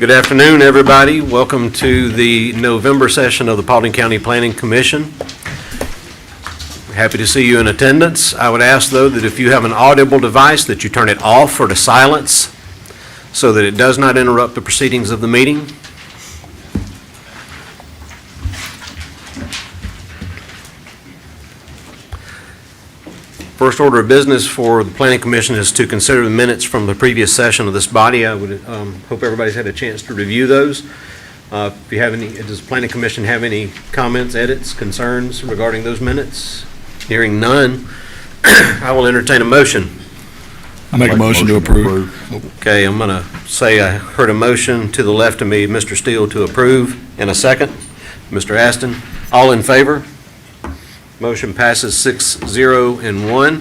Good afternoon, everybody. Welcome to the November session of the Paulding County Planning Commission. Happy to see you in attendance. I would ask, though, that if you have an audible device, that you turn it off or to silence so that it does not interrupt the proceedings of the meeting. First order of business for the Planning Commission is to consider the minutes from the previous session of this body. I would hope everybody's had a chance to review those. If you have any, does the Planning Commission have any comments, edits, concerns regarding those minutes? Hearing none, I will entertain a motion. I make a motion to approve. Okay, I'm going to say I heard a motion to the left of me, Mr. Steele, to approve. In a second, Mr. Aston. All in favor? Motion passes 6-0 and 1.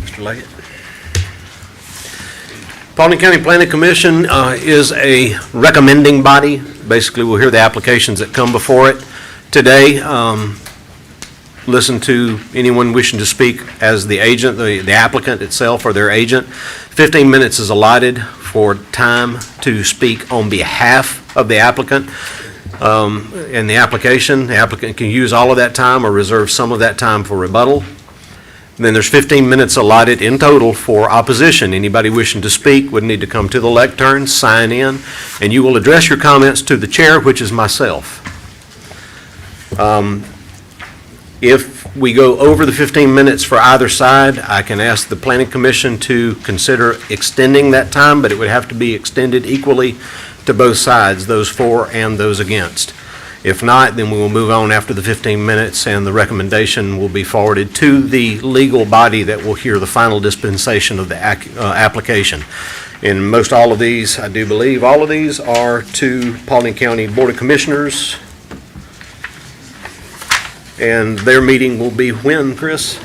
Mr. Leggett. Paulding County Planning Commission is a recommending body. Basically, we'll hear the applications that come before it today. Listen to anyone wishing to speak as the agent, the applicant itself or their agent. 15 minutes is allotted for time to speak on behalf of the applicant. In the applicant can use all of that time or reserve some of that time for rebuttal. Then there's 15 minutes allotted in total for opposition. Anybody wishing to speak would need to come to the lectern, sign in, and you will address your comments to the chair, which is myself. If we go over the 15 minutes for either side, I can ask the Planning Commission to consider extending that time, but it would have to be extended equally to both sides, those for and those against. If not, then we will move on after the 15 minutes and the recommendation will be forwarded to the legal body that will hear the final dispensation of the application. In most all of these, I do believe all of these are to Paulding County Board of Commissioners. And their meeting will be when, Chris?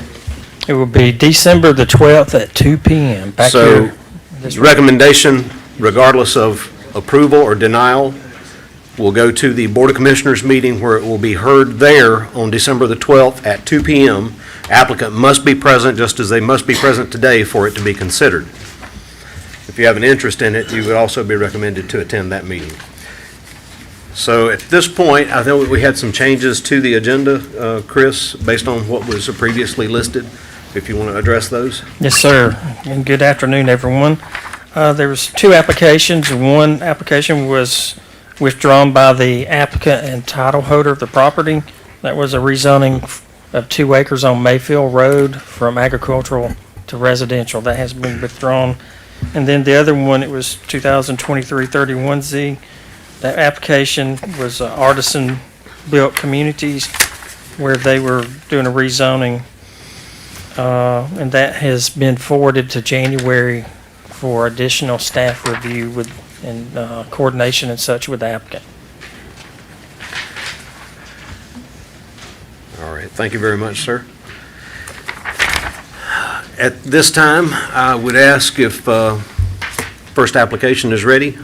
It will be December the 12th at 2 p.m. Back So, here. This recommendation, regardless of approval or denial, will go to the Board of Commissioners meeting where it will be heard there on December the 12th at 2 p.m. Applicant must be present just as they must be present today for it to be considered. If you have an interest in it, you would also be recommended to attend that meeting. So at this point, I know we had some changes to the agenda, Chris, based on what was previously listed, if you want to address those. Yes, sir. And good afternoon, everyone. There was two applications. One application was withdrawn by the applicant and title holder of the property. That was a rezoning of 2 acres on Mayfield Road from agricultural to residential. That has been withdrawn. And then the other one, it was 2023-31Z. That application was Artisan Built Communities, where they were doing a rezoning, and that has been forwarded to January for additional staff review and coordination and such with the applicant. All right, thank you very much, sir. At this time, I would ask if first application is ready.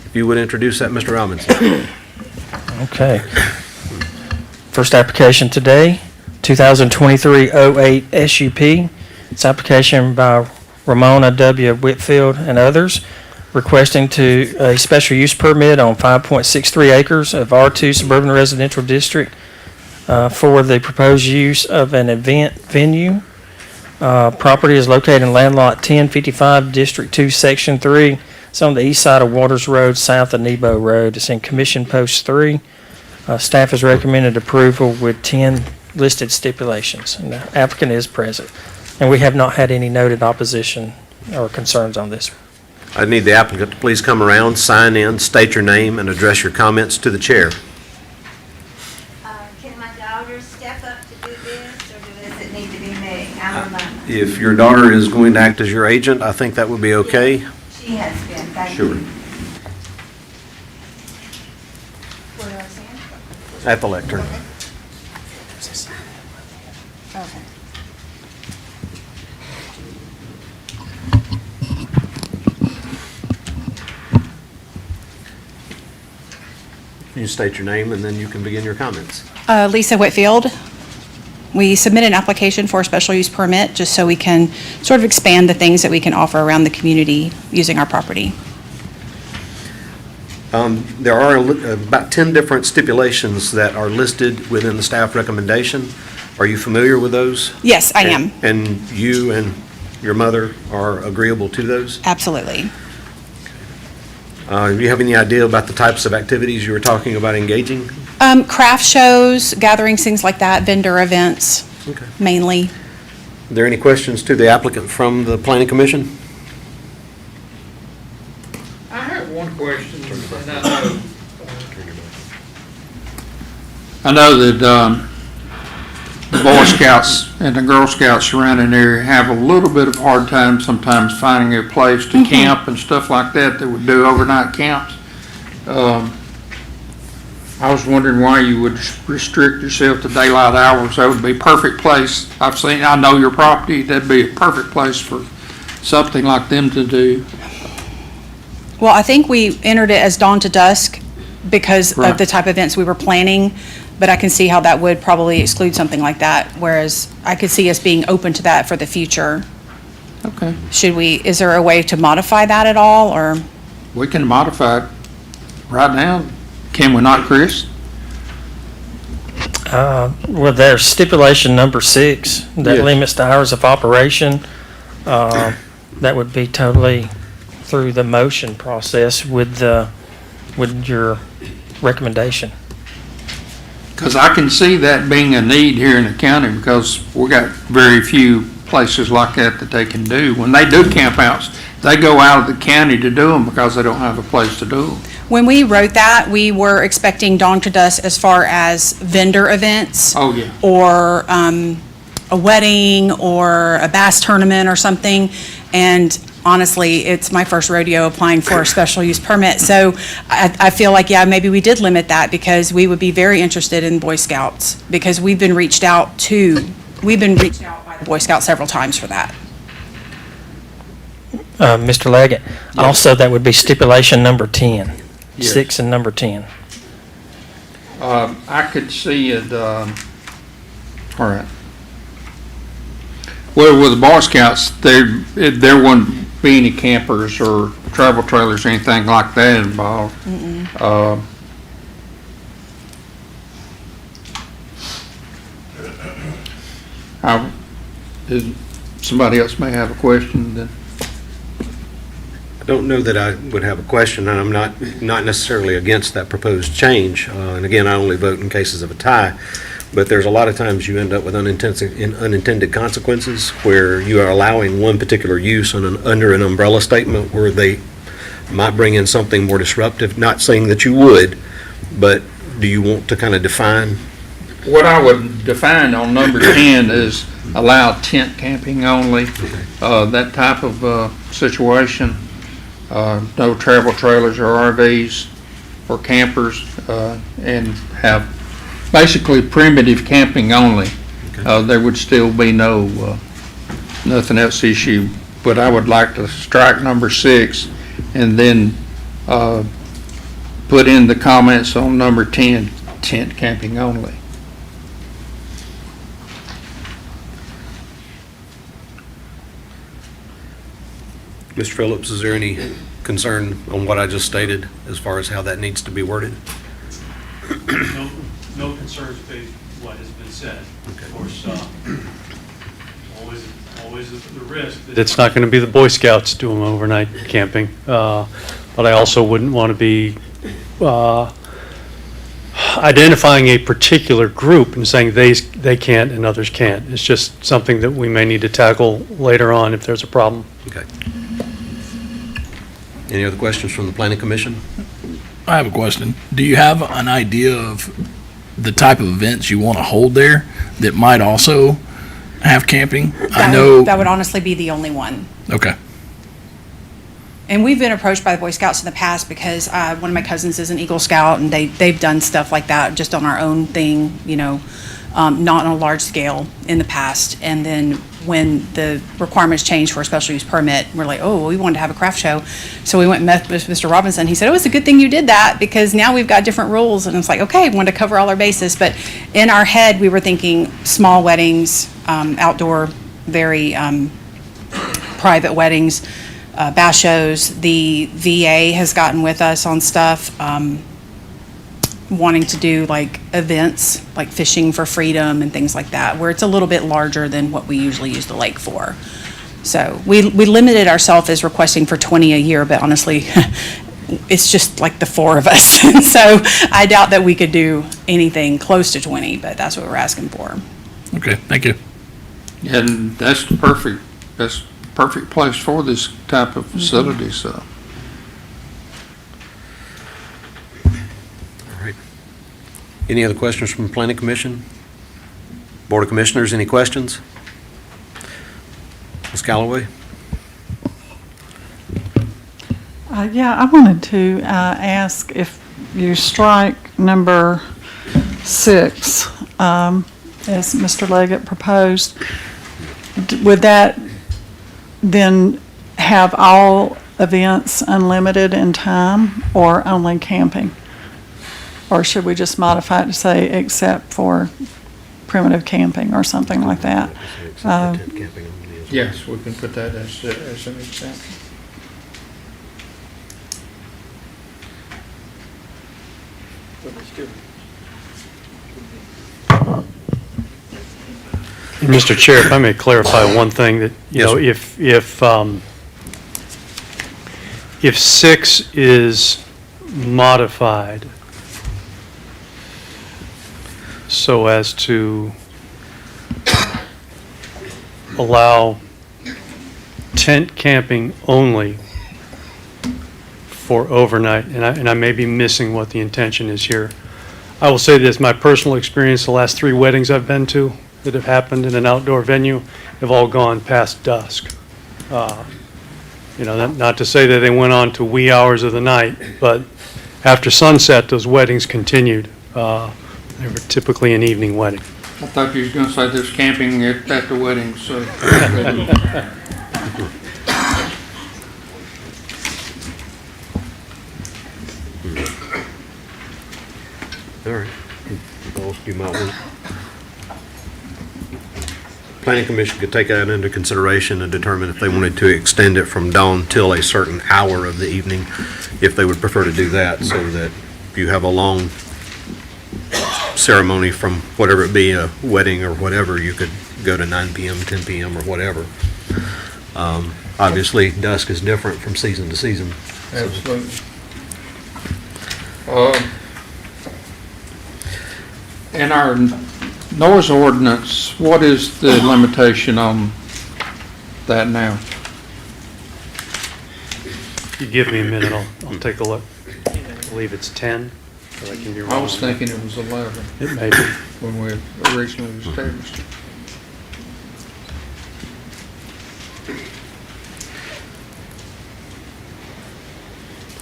If you would introduce that, Mr. Robinson. Okay. First application today, 2023-08 SUP. It's application by Ramona W. Whitfield and others requesting a special use permit on 5.63 acres of R2 Suburban Residential District for the proposed use of an event venue. Property is located in land lot 1055, District 2, Section 3. It's on the east side of Waters Road, south of Nebo Road. It's in Commission Post 3. Staff has recommended approval with 10 listed stipulations. And the applicant is present. And we have not had any noted opposition or concerns on this. I need the applicant to please come around, sign in, state your name, and address your comments to the chair. Can my daughter step up to do this, or does it need to be me? I'm alone. If your daughter is going to act as your agent, I think that would be okay. She has been, thank Sure. you. Where do I stand? At the lectern. Okay. You state your name and then you can begin your comments. Lisa Whitfield. We submit an application for a special use permit, just so we can sort of expand the things that we can offer around the community using our property. There are about 10 different stipulations that are listed within the staff recommendation. Are you familiar with those? Yes, I am, And you and your mother are agreeable to those? absolutely. Do you have any idea about the types of activities you were talking about engaging? Craft shows, gatherings, things like that, vendor events, Okay. mainly. Are there any questions to the applicant from the planning commission? I have one question, and I know that the Boy Scouts and the Girl Scouts surrounding there have a little bit of a hard time sometimes finding a place to camp and stuff like that. They would do overnight camps. I was wondering why you would restrict yourself to daylight hours. That would be a perfect place. I know your property, that'd be a perfect place for something like them to do. Well, I think we entered it as dawn to dusk because Right. of the type of events we were planning, but I can see how that would probably exclude something like that, whereas I could see us being open to that for the future. Okay. Is there a way to modify that at all, or? We can modify it right now. Can we not, Chris? Well, there's stipulation number 6 that Yes. limits the hours of operation. That would be totally through the motion process with your recommendation. Because I can see that being a need here in the county, because we got very few places like that that they can do. When they do campouts, they go out of the county to do them because they don't have a place to do them. When we wrote that, we were expecting dawn to dusk as far as vendor events. Oh, yeah. Or a wedding or a bass tournament or something. And honestly, it's my first rodeo applying for a special use permit. So I feel like, yeah, maybe we did limit that because we would be very interested in Boy Scouts, because we've been reached out by the Boy Scouts several times for that. Mr. Leggett, also that would be stipulation number 10, Yes. 6 and number 10. I could see it, all right. Well, with the Boy Scouts, there wouldn't be any campers or travel trailers or anything like that involved. Somebody else may have a question then. I don't know that I would have a question, and I'm not necessarily against that proposed change. And again, I only vote in cases of a tie. But there's a lot of times you end up with unintended consequences where you are allowing one particular use under an umbrella statement where they might bring in something more disruptive. Not saying that you would, but do you want to kind of define? What I would define on number 10 is allow tent camping only, that type of situation. No travel trailers or RVs for campers, and have basically primitive camping only. There would still be nothing else issue, but I would like to strike number 6 and then put in the comments on number 10, tent camping only. Mr. Phillips, is there any concern on what I just stated as far as how that needs to be worded? No concerns based what has been said. Of course, always the risk that it's not going to be the Boy Scouts doing overnight camping. But I also wouldn't want to be identifying a particular group and saying they can't and others can't. It's just something that we may need to tackle later on if there's a problem. Okay. Any other questions from the planning commission? I have a question. Do you have an idea of the type of events you want to hold there that might also have camping? That would honestly be the only one. Okay. And we've been approached by the Boy Scouts in the past because one of my cousins is an Eagle Scout, and they've done stuff like that just on our own thing, not on a large scale in the past. And then when the requirements changed for a special use permit, we're like, oh, we wanted to have a craft show. So we went and met with Mr. Robinson. He said, oh, it's a good thing you did that because now we've got different rules. And it's like, okay, we wanted to cover all our bases. But in our head, we were thinking small weddings, outdoor, very private weddings, bass shows. The VA has gotten with us on stuff, wanting to do like events, like fishing for freedom and things like that, where it's a little bit larger than what we usually use the lake for. So we limited ourselves as requesting for 20 a year, but honestly, it's just like the four of us. And so I doubt that we could do anything close to 20, but that's what we're asking for. Okay, thank you. And that's the perfect place for this type of facility, so. Any other questions from the Planning Commission? Board of Commissioners, any questions? Ms. Callaway? Yeah, I wanted to ask if you strike number 6, as Mr. Leggett proposed, would that then have all events unlimited in time or only camping? Or should we just modify it to say except for primitive camping or something like that? Yes, we can put that as an example. Mr. Chair, if I may clarify one thing that, you know, if 6 is modified so as to allow tent camping only for overnight, and I may be missing what the intention is here. I will say this, my personal experience, the last 3 weddings I've been to that have happened in an outdoor venue have all gone past dusk. You know, not to say that they went on to wee hours of the night, but after sunset, those weddings continued. They were typically an evening wedding. I thought you was gonna say there's camping at the wedding, so. All right. You might want. Planning Commission could take that into consideration and determine if they wanted to extend it from dawn till a certain hour of the evening, if they would prefer to do that, so that you have a long ceremony from whatever it be, a wedding or whatever, you could go to 9 p.m., 10 p.m. or whatever. Obviously, dusk is different from season to season. Absolutely. In our noise ordinance, what is the limitation on that now? If you give me a minute, I'll take a look. I believe it's 10, but I can be wrong. I was thinking it was 11 It may be. when we originally established it.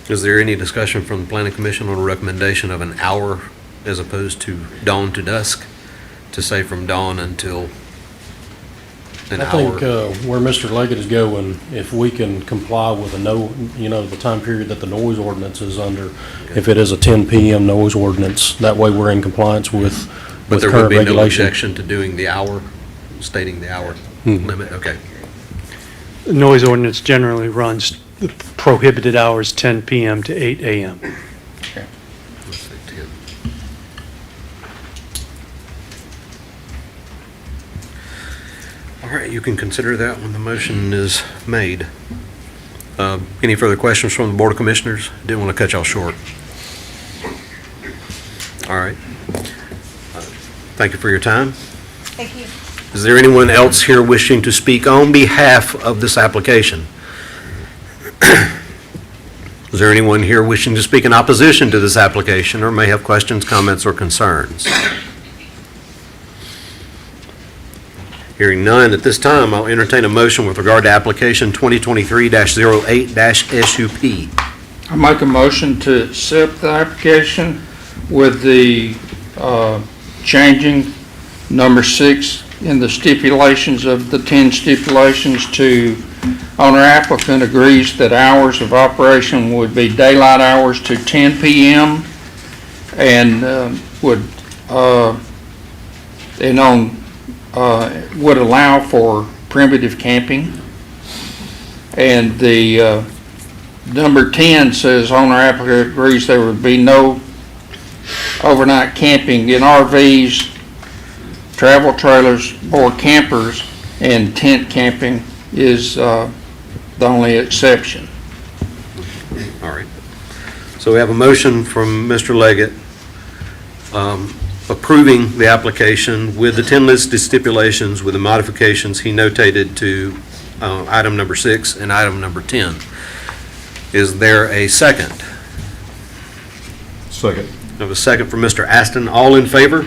Is there any discussion from the Planning Commission on a recommendation of an hour as opposed to dawn to dusk, to say from dawn until an I hour? think where Mr. Leggett is going, if we can comply with the time period that the noise ordinance is under, if it is a 10 p.m. noise ordinance, that way we're in compliance with But there would current be no regulation. objection to doing the hour, stating the hour limit, okay. The noise ordinance generally runs the prohibited hours 10 p.m. to 8 a.m. Let's say 10. All right, you can consider that when the motion is made. Any further questions from the Board of Commissioners? Didn't want to cut y'all short. All right. Thank you for your time. Thank you. Is there anyone else here wishing to speak on behalf of this application? Is there anyone here wishing to speak in opposition to this application or may have questions, comments, or concerns? Hearing none, at this time, I'll entertain a motion with regard to application 2023-08-SUP. I make a motion to accept the application with the changing Number 6, in the stipulations of the 10 stipulations to owner applicant agrees that hours of operation would be daylight hours to 10 p.m. and would allow for primitive camping. And the number 10 says owner applicant agrees there would be no overnight camping in RVs, travel trailers, or campers, and tent camping is the only exception. All right. So we have a motion from Mr. Leggett approving the application with the 10 listed stipulations with the modifications he notated to item number 6 and item number 10. Is there a second? Second. I have a second from Mr. Aston. All in favor?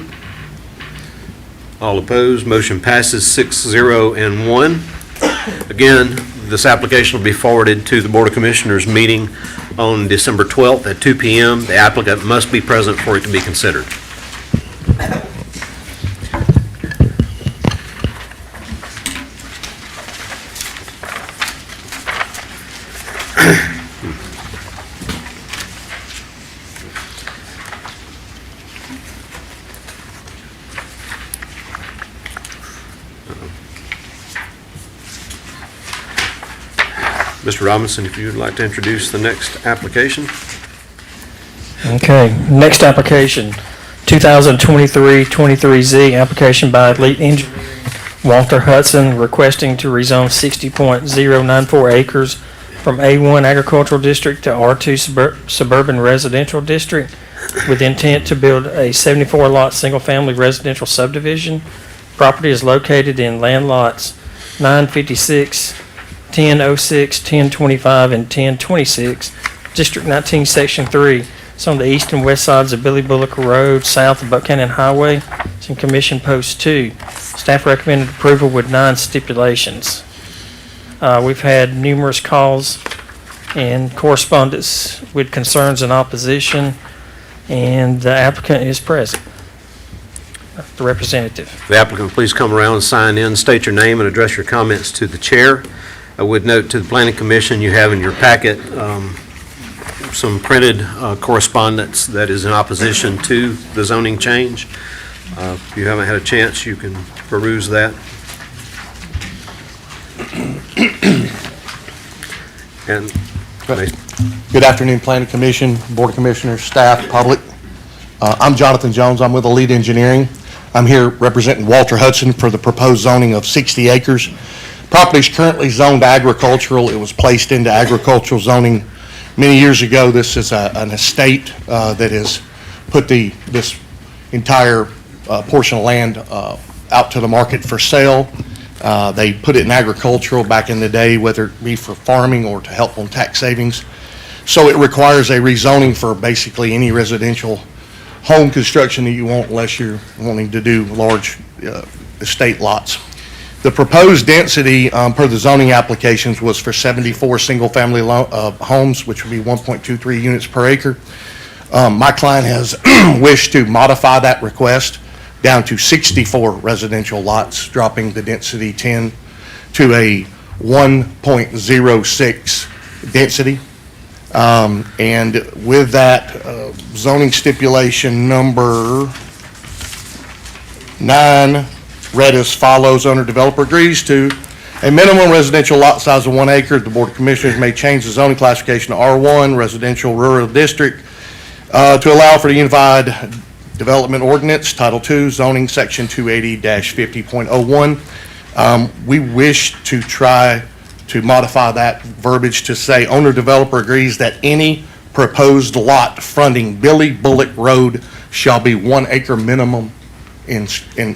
All opposed? Motion passes 6-0 and 1. Again, this application will be forwarded to the Board of Commissioners meeting on December 12th at 2 p.m. The applicant must be present for it to be considered. Mr. Robinson, if you would like to introduce the next application. Okay, next application, 2023-23Z, application by Elite Engineering, Walter Hudson, requesting to rezone 60.094 acres from A1 Agricultural District to R2 Suburban Residential District with intent to build a 74-lot single-family residential subdivision. Property is located in land lots 956, 1006, 1025, and 1026, District 19, Section 3. It's on the east and west sides of Billy Bullock Road, south of Buchanan Highway. It's in Commission Post 2. Staff recommended approval with 9 stipulations. We've had numerous calls and correspondence with concerns and opposition, and the applicant is present, the representative. The applicant, please come around and sign in, state your name, and address your comments to the chair. I would note to the Planning Commission, you have in your packet some printed correspondence that is in opposition to the zoning change. If you haven't had a chance, you can peruse that. And Good afternoon, Planning Commission, Board of Commissioners, staff, public. I'm Jonathan Jones. I'm with Elite Engineering. I'm here representing Walter Hudson for the proposed zoning of 60 acres. Property is currently zoned agricultural. It was placed into agricultural zoning many years ago. This is an estate that has put this entire portion of land out to the market for sale. They put it in agricultural back in the day, whether it be for farming or to help on tax savings. So it requires a rezoning for basically any residential home construction that you want, unless you're wanting to do large estate lots. The proposed density per the zoning applications was for 74 single-family homes, which would be 1.23 units per acre. My client has wished to modify that request down to 64 residential lots, dropping the density 10 to a 1.06 density. And with that, zoning stipulation number 9 read as follows. Owner developer agrees to a minimum residential lot size of 1 acre. The Board of Commissioners may change the zoning classification to R1, residential rural district, to allow for the Unified Development Ordinance, Title II, zoning section 280-50.01. We wish to try to modify that verbiage to say owner developer agrees that any proposed lot fronting Billy Bullock Road shall be 1 acre minimum in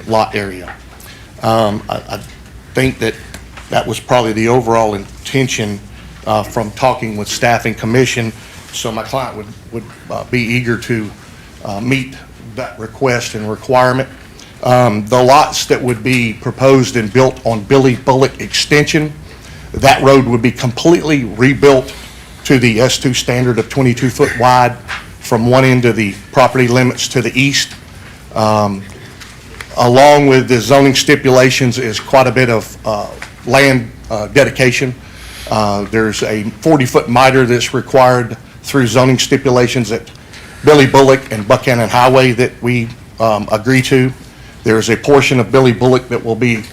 lot area. I think that was probably the overall intention from talking with staff and commission, so my client would be eager to meet that request and requirement. The lots that would be proposed and built on Billy Bullock Extension, that road would be completely rebuilt to the S2 standard of 22 foot wide from one end of the property limits to the east. along with the zoning stipulations is quite a bit of land dedication. There's a 40-foot miter that's required through zoning stipulations at Billy Bullock and Buchanan Highway that we agree to. There's a portion of Billy Bullock that will be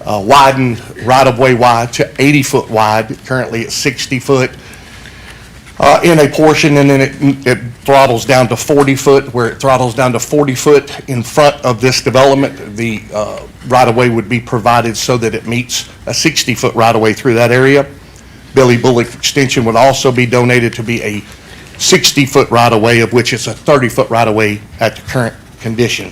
widened right-of-way wide to 80-foot wide. Currently it's 60 foot in a portion, and then it throttles down to 40 foot. Where it throttles down to 40 foot in front of this development, the right-of-way would be provided so that it meets a 60-foot right-of-way through that area. Billy Bullock extension would also be donated to be a 60-foot right-of-way, of which it's a 30-foot right-of-way at the current condition.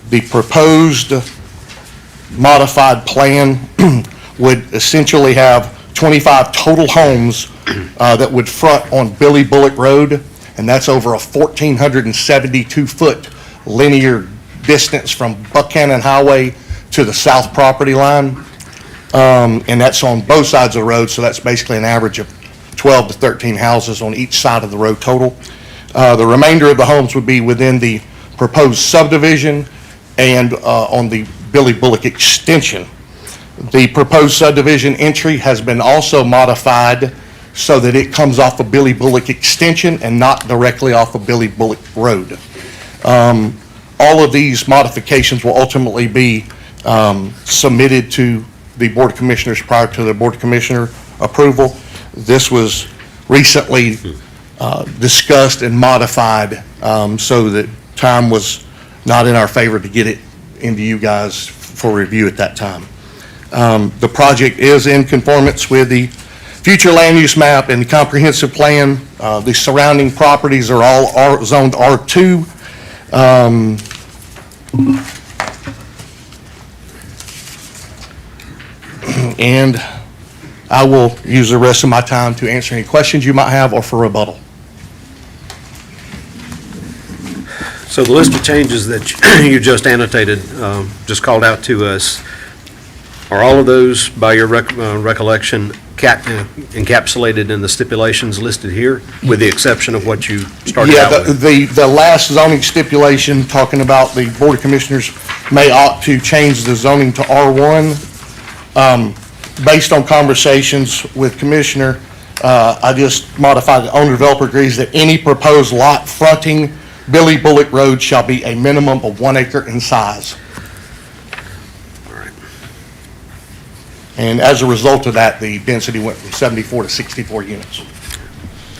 The proposed modified plan would essentially have 25 total homes that would front on Billy Bullock Road, and that's over a 1,472-foot linear distance from Buchanan Highway to the south property line. And that's on both sides of the road, so that's basically an average of 12 to 13 houses on each side of the road total. The remainder of the homes would be within the proposed subdivision and on the Billy Bullock extension. The proposed subdivision entry has been also modified so that it comes off of Billy Bullock extension and not directly off of Billy Bullock Road. All of these modifications will ultimately be submitted to the Board of Commissioners prior to the Board of Commissioner approval. This was recently discussed and modified so that time was not in our favor to get it into you guys for review at that time. The project is in conformance with the future land use map and the comprehensive plan. The surrounding properties are all zoned R2. And I will use the rest of my time to answer any questions you might have or for rebuttal. So the list of changes that you just annotated, just called out to us, are all of those, by your recollection, encapsulated in the stipulations listed here, with the exception of what you started out with? The last zoning stipulation, talking about the Board of Commissioners may opt to change the zoning to R1. Based on conversations with Commissioner, I just modified the owner-developer agrees that any proposed lot fronting Billy Bullock Road shall be a minimum of 1 acre in size. All right. And as a result of that, the density went from 74 to 64 units.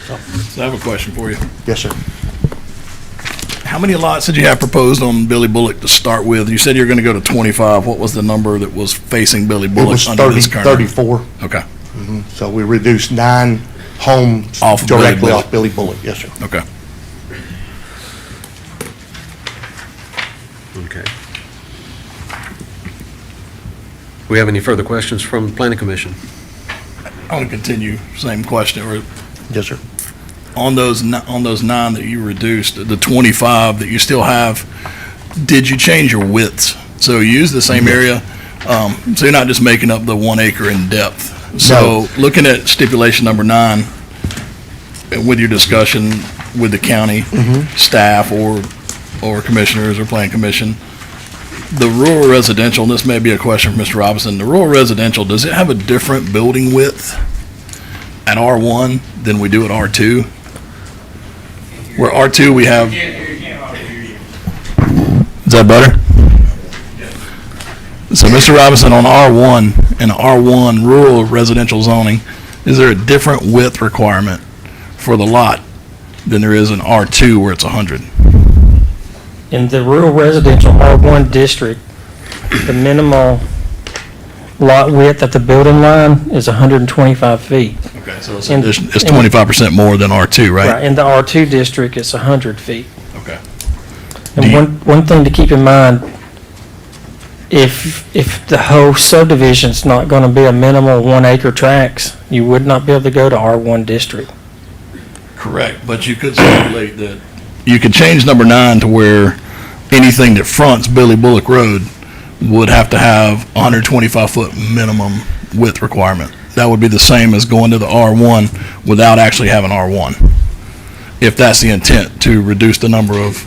So I have a question for you. Yes, sir. How many lots did you have proposed on Billy Bullock to start with? You said you were going to go to 25. What was the number that was facing Billy It Bullock was under this current? 34. Okay, So we reduced 9 homes Off of Billy directly Bullock. off Billy Bullock. Yes, sir. okay. Okay. We have any further questions from the Planning Commission? I want to continue, same question, or Yes, sir. on those 9 that you reduced, the 25 that you still have, did you change your widths? So you use the same area, so you're not just making up the 1 acre in depth. So looking at stipulation number 9, with your discussion with the county staff or commissioners or plan commission, the rural residential, and this may be a question for Mr. Robinson, the rural residential, does it have a different building width at R1 than we do at R2? Where R2 we have. Is that better? So Mr. Robinson, on R1 and R1 rural residential zoning, is there a different width requirement for the lot than there is in R2 where it's 100? In the rural residential R1 district, the minimal lot width at the building line is 125 feet. Okay, so it's 25% more than R2, right? In the R2 district, it's 100 feet. Okay. And one thing to keep in mind, if the whole subdivision's not going to be a minimal 1 acre tracts, you would not be able to go to R1 district. Correct, but you could stipulate that. You could change number 9 to where anything that fronts Billy Bullock Road would have to have 125-foot minimum width requirement. That would be the same as going to the R1 without actually having R1. if that's the intent, to reduce the number of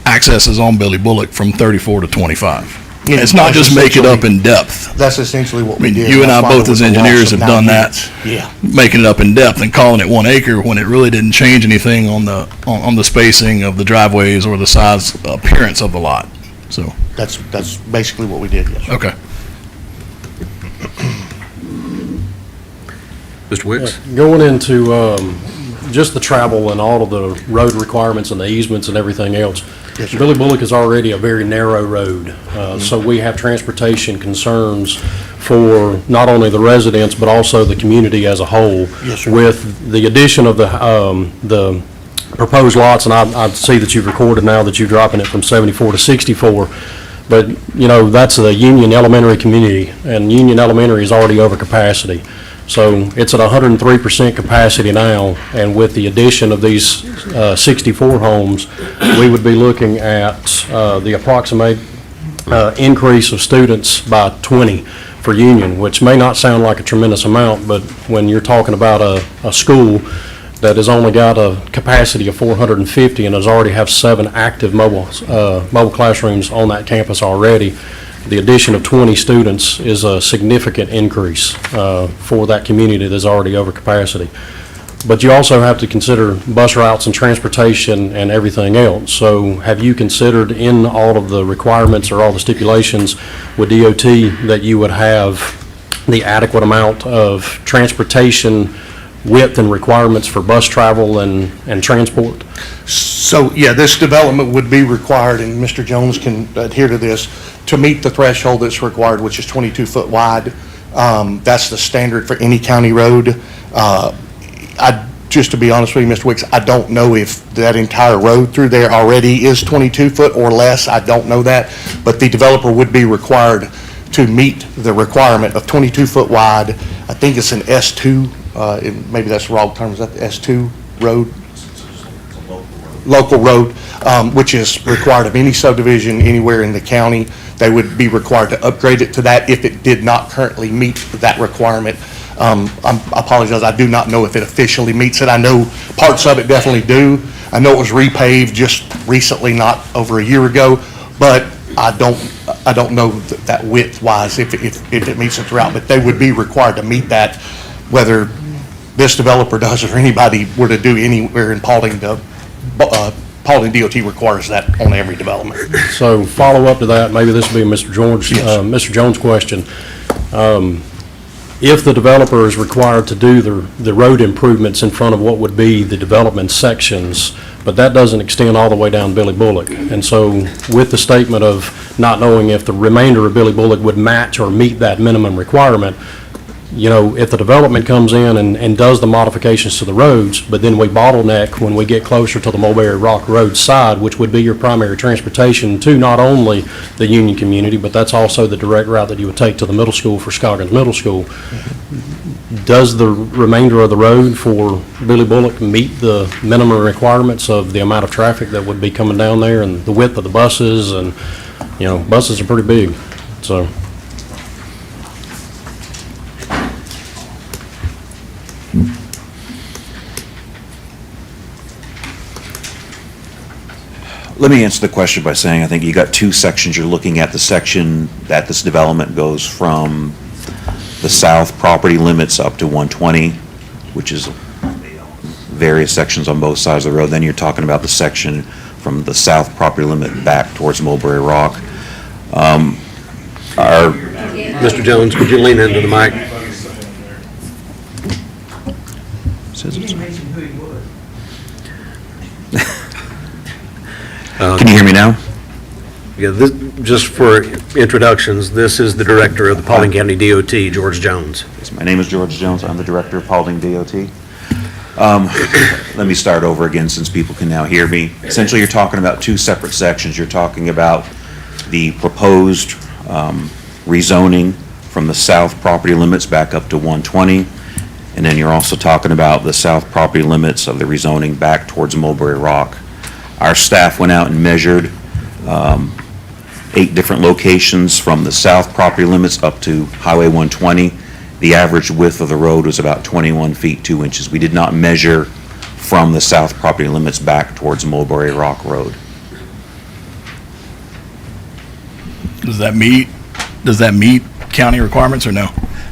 accesses on Billy Bullock from 34 to 25. Yeah, It's not just make it up in depth. That's essentially what I we mean, did. you and I That's why both there was as a loss engineers of have 9 done that. units. Yeah. Making it up in depth and calling it 1 acre when it really didn't change anything on the spacing of the driveways or the size appearance of the lot. So, That's basically what we did, yes. sir. okay. Mr. Wicks? Going into just the travel and all of the road requirements and the easements and everything else, Yes, sir. Billy Bullock is already a very narrow road, so we have transportation concerns for not only the residents, but also the community as a whole. Yes, sir. With the addition of the proposed lots, and I see that you've recorded now that you're dropping it from 74 to 64, but, you know, that's the Union Elementary community, and Union Elementary is already over capacity. So it's at 103% capacity now, and with the addition of these 64 homes, we would be looking at the approximate increase of students by 20 for Union, which may not sound like a tremendous amount, but when you're talking about a school that has only got a capacity of 450 and has already have 7 active mobile classrooms on that campus already, the addition of 20 students is a significant increase for that community that's already over capacity. But you also have to consider bus routes and transportation and everything else. So have you considered in all of the requirements or all the stipulations with DOT that you would have the adequate amount of transportation width and requirements for bus travel and transport? So, yeah, this development would be required, and Mr. Jones can adhere to this, to meet the threshold that's required, which is 22 foot wide. That's the standard for any county road. Just to be honest with you, Mr. Wicks, I don't know if that entire road through there already is 22 foot or less. I don't know that. But the developer would be required to meet the requirement of 22 foot wide. I think it's an S2, maybe that's the wrong term, is that the S2 road? Local road, which is required of any subdivision anywhere in the county. They would be required to upgrade it to that if it did not currently meet that requirement. I apologize, I do not know if it officially meets it. I know parts of it definitely do. I know it was repaved just recently, not over a year ago, but I don't know that width-wise if it meets it throughout, but they would be required to meet that, whether this developer does or anybody were to do anywhere in Paulding. Paulding DOT requires that on every development. So follow up to that, maybe this will be Mr. Jones' question. If the developer is required to do the road improvements in front of what would be the development sections, but that doesn't extend all the way down Billy Bullock. And so with the statement of not knowing if the remainder of Billy Bullock would match or meet that minimum requirement, you know, if the development comes in and does the modifications to the roads, but then we bottleneck when we get closer to the Mulberry Rock Road side, which would be your primary transportation to not only the Union community, but that's also the direct route that you would take to the middle school for Scoggins Middle School. Does the remainder of the road for Billy Bullock meet the minimum requirements of the amount of traffic that would be coming down there and the width of the buses? And, you know, buses are pretty big, so. Let me answer the question by saying I think you got 2 sections. You're looking at the section that this development goes from the south property limits up to 120, which is various sections on both sides of the road. Then you're talking about the section from the south property limit back towards Mulberry Rock. Mr. Jones, could you lean into the mic? Can you hear me now? Yeah, this, just for introductions, this is the director of the Paulding County DOT, George Jones. Yes, my name is George Jones. I'm the director of Paulding DOT. Let me start over again since people can now hear me. Essentially, you're talking about 2 separate sections. You're talking about the proposed rezoning from the south property limits back up to 120, and then you're also talking about the south property limits of the rezoning back towards Mulberry Rock. Our staff went out and measured 8 different locations from the south property limits up to Highway 120. The average width of the road was about 21 feet 2 inches. We did not measure from the south property limits back towards Mulberry Rock Road. Does that meet county requirements or no?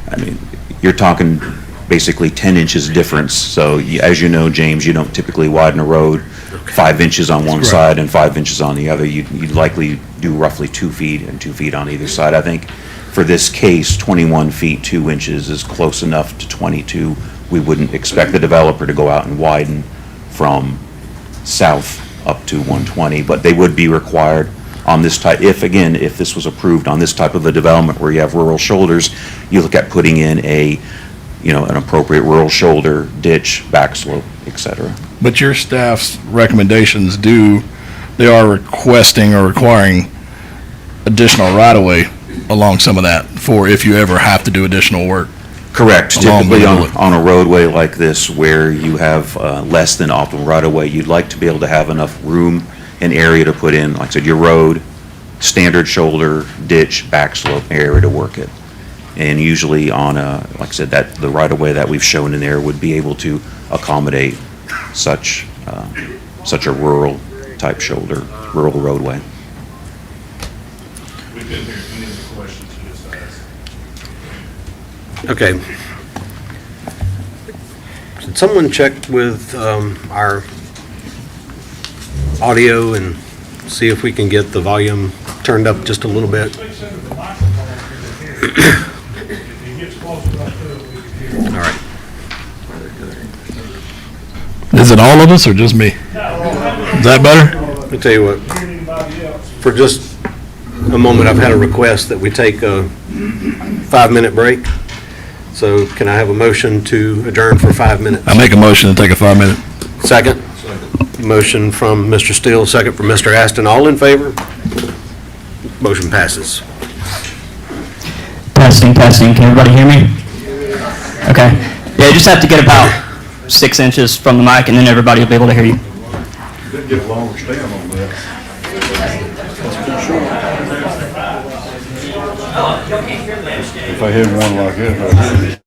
I mean, you're talking basically 10 inches difference, so as you know, James, you don't typically widen a road 5 inches on one Correct. side and 5 inches on the other. You'd likely do roughly 2 feet and 2 feet on either side. I think for this case, 21 feet, 2 inches is close enough to 22. We wouldn't expect the developer to go out and widen from south up to 120, but they would be required on this type, if this was approved on this type of a development where you have rural shoulders, you look at putting in an appropriate rural shoulder, ditch, back slope, et cetera. But your staff's recommendations they are requesting or requiring additional right-of-way along some of that for if you ever have to do additional work. Correct. Along Typically the road. on a roadway like this where you have less than optimal right-of-way, you'd like to be able to have enough room and area to put in, like I said, your road, standard shoulder, ditch, back slope area to work it. And usually on like I said, the right-of-way that we've shown in there would be able to accommodate such a rural type shoulder, rural roadway. We didn't hear any of the questions you just asked. Okay. Did someone check with our audio and see if we can get the volume turned up just a little bit? They said the microphone here, if he gets close enough to it, we can hear him. All right. Is it all of us or just me? Is that better? Let me tell you what, Anybody else? for just a moment, I've had a request that we take a 5-minute break. So can I have a motion to adjourn for 5 minutes? I make a motion to take a 5-minute. Second? Motion from Mr. Steele, second from Mr. Aston. All in favor? Motion passes. Testing, testing. Can everybody hear me? Okay. Yeah, you just have to get about 6 inches from the mic, and then everybody will be able to hear you. Did get a longer stem on that. If I had one like this,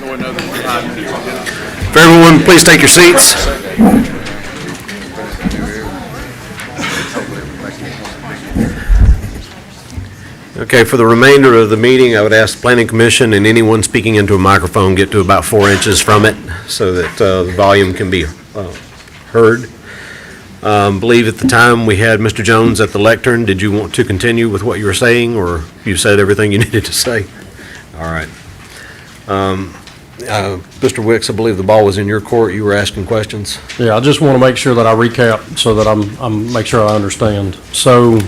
go another 5 minutes. If everyone, please take your seats. Okay, for the remainder of the meeting, I would ask the Planning Commission and anyone speaking into a microphone get to about 4 inches from it so that the volume can be heard. Believe at the time we had Mr. Jones at the lectern. Did you want to continue with what you were saying, or you said everything you needed to say? All right. Mr. Wicks, I believe the ball was in your court. You were asking questions. Yeah, I just want to make sure that I recap so that make sure I understand. So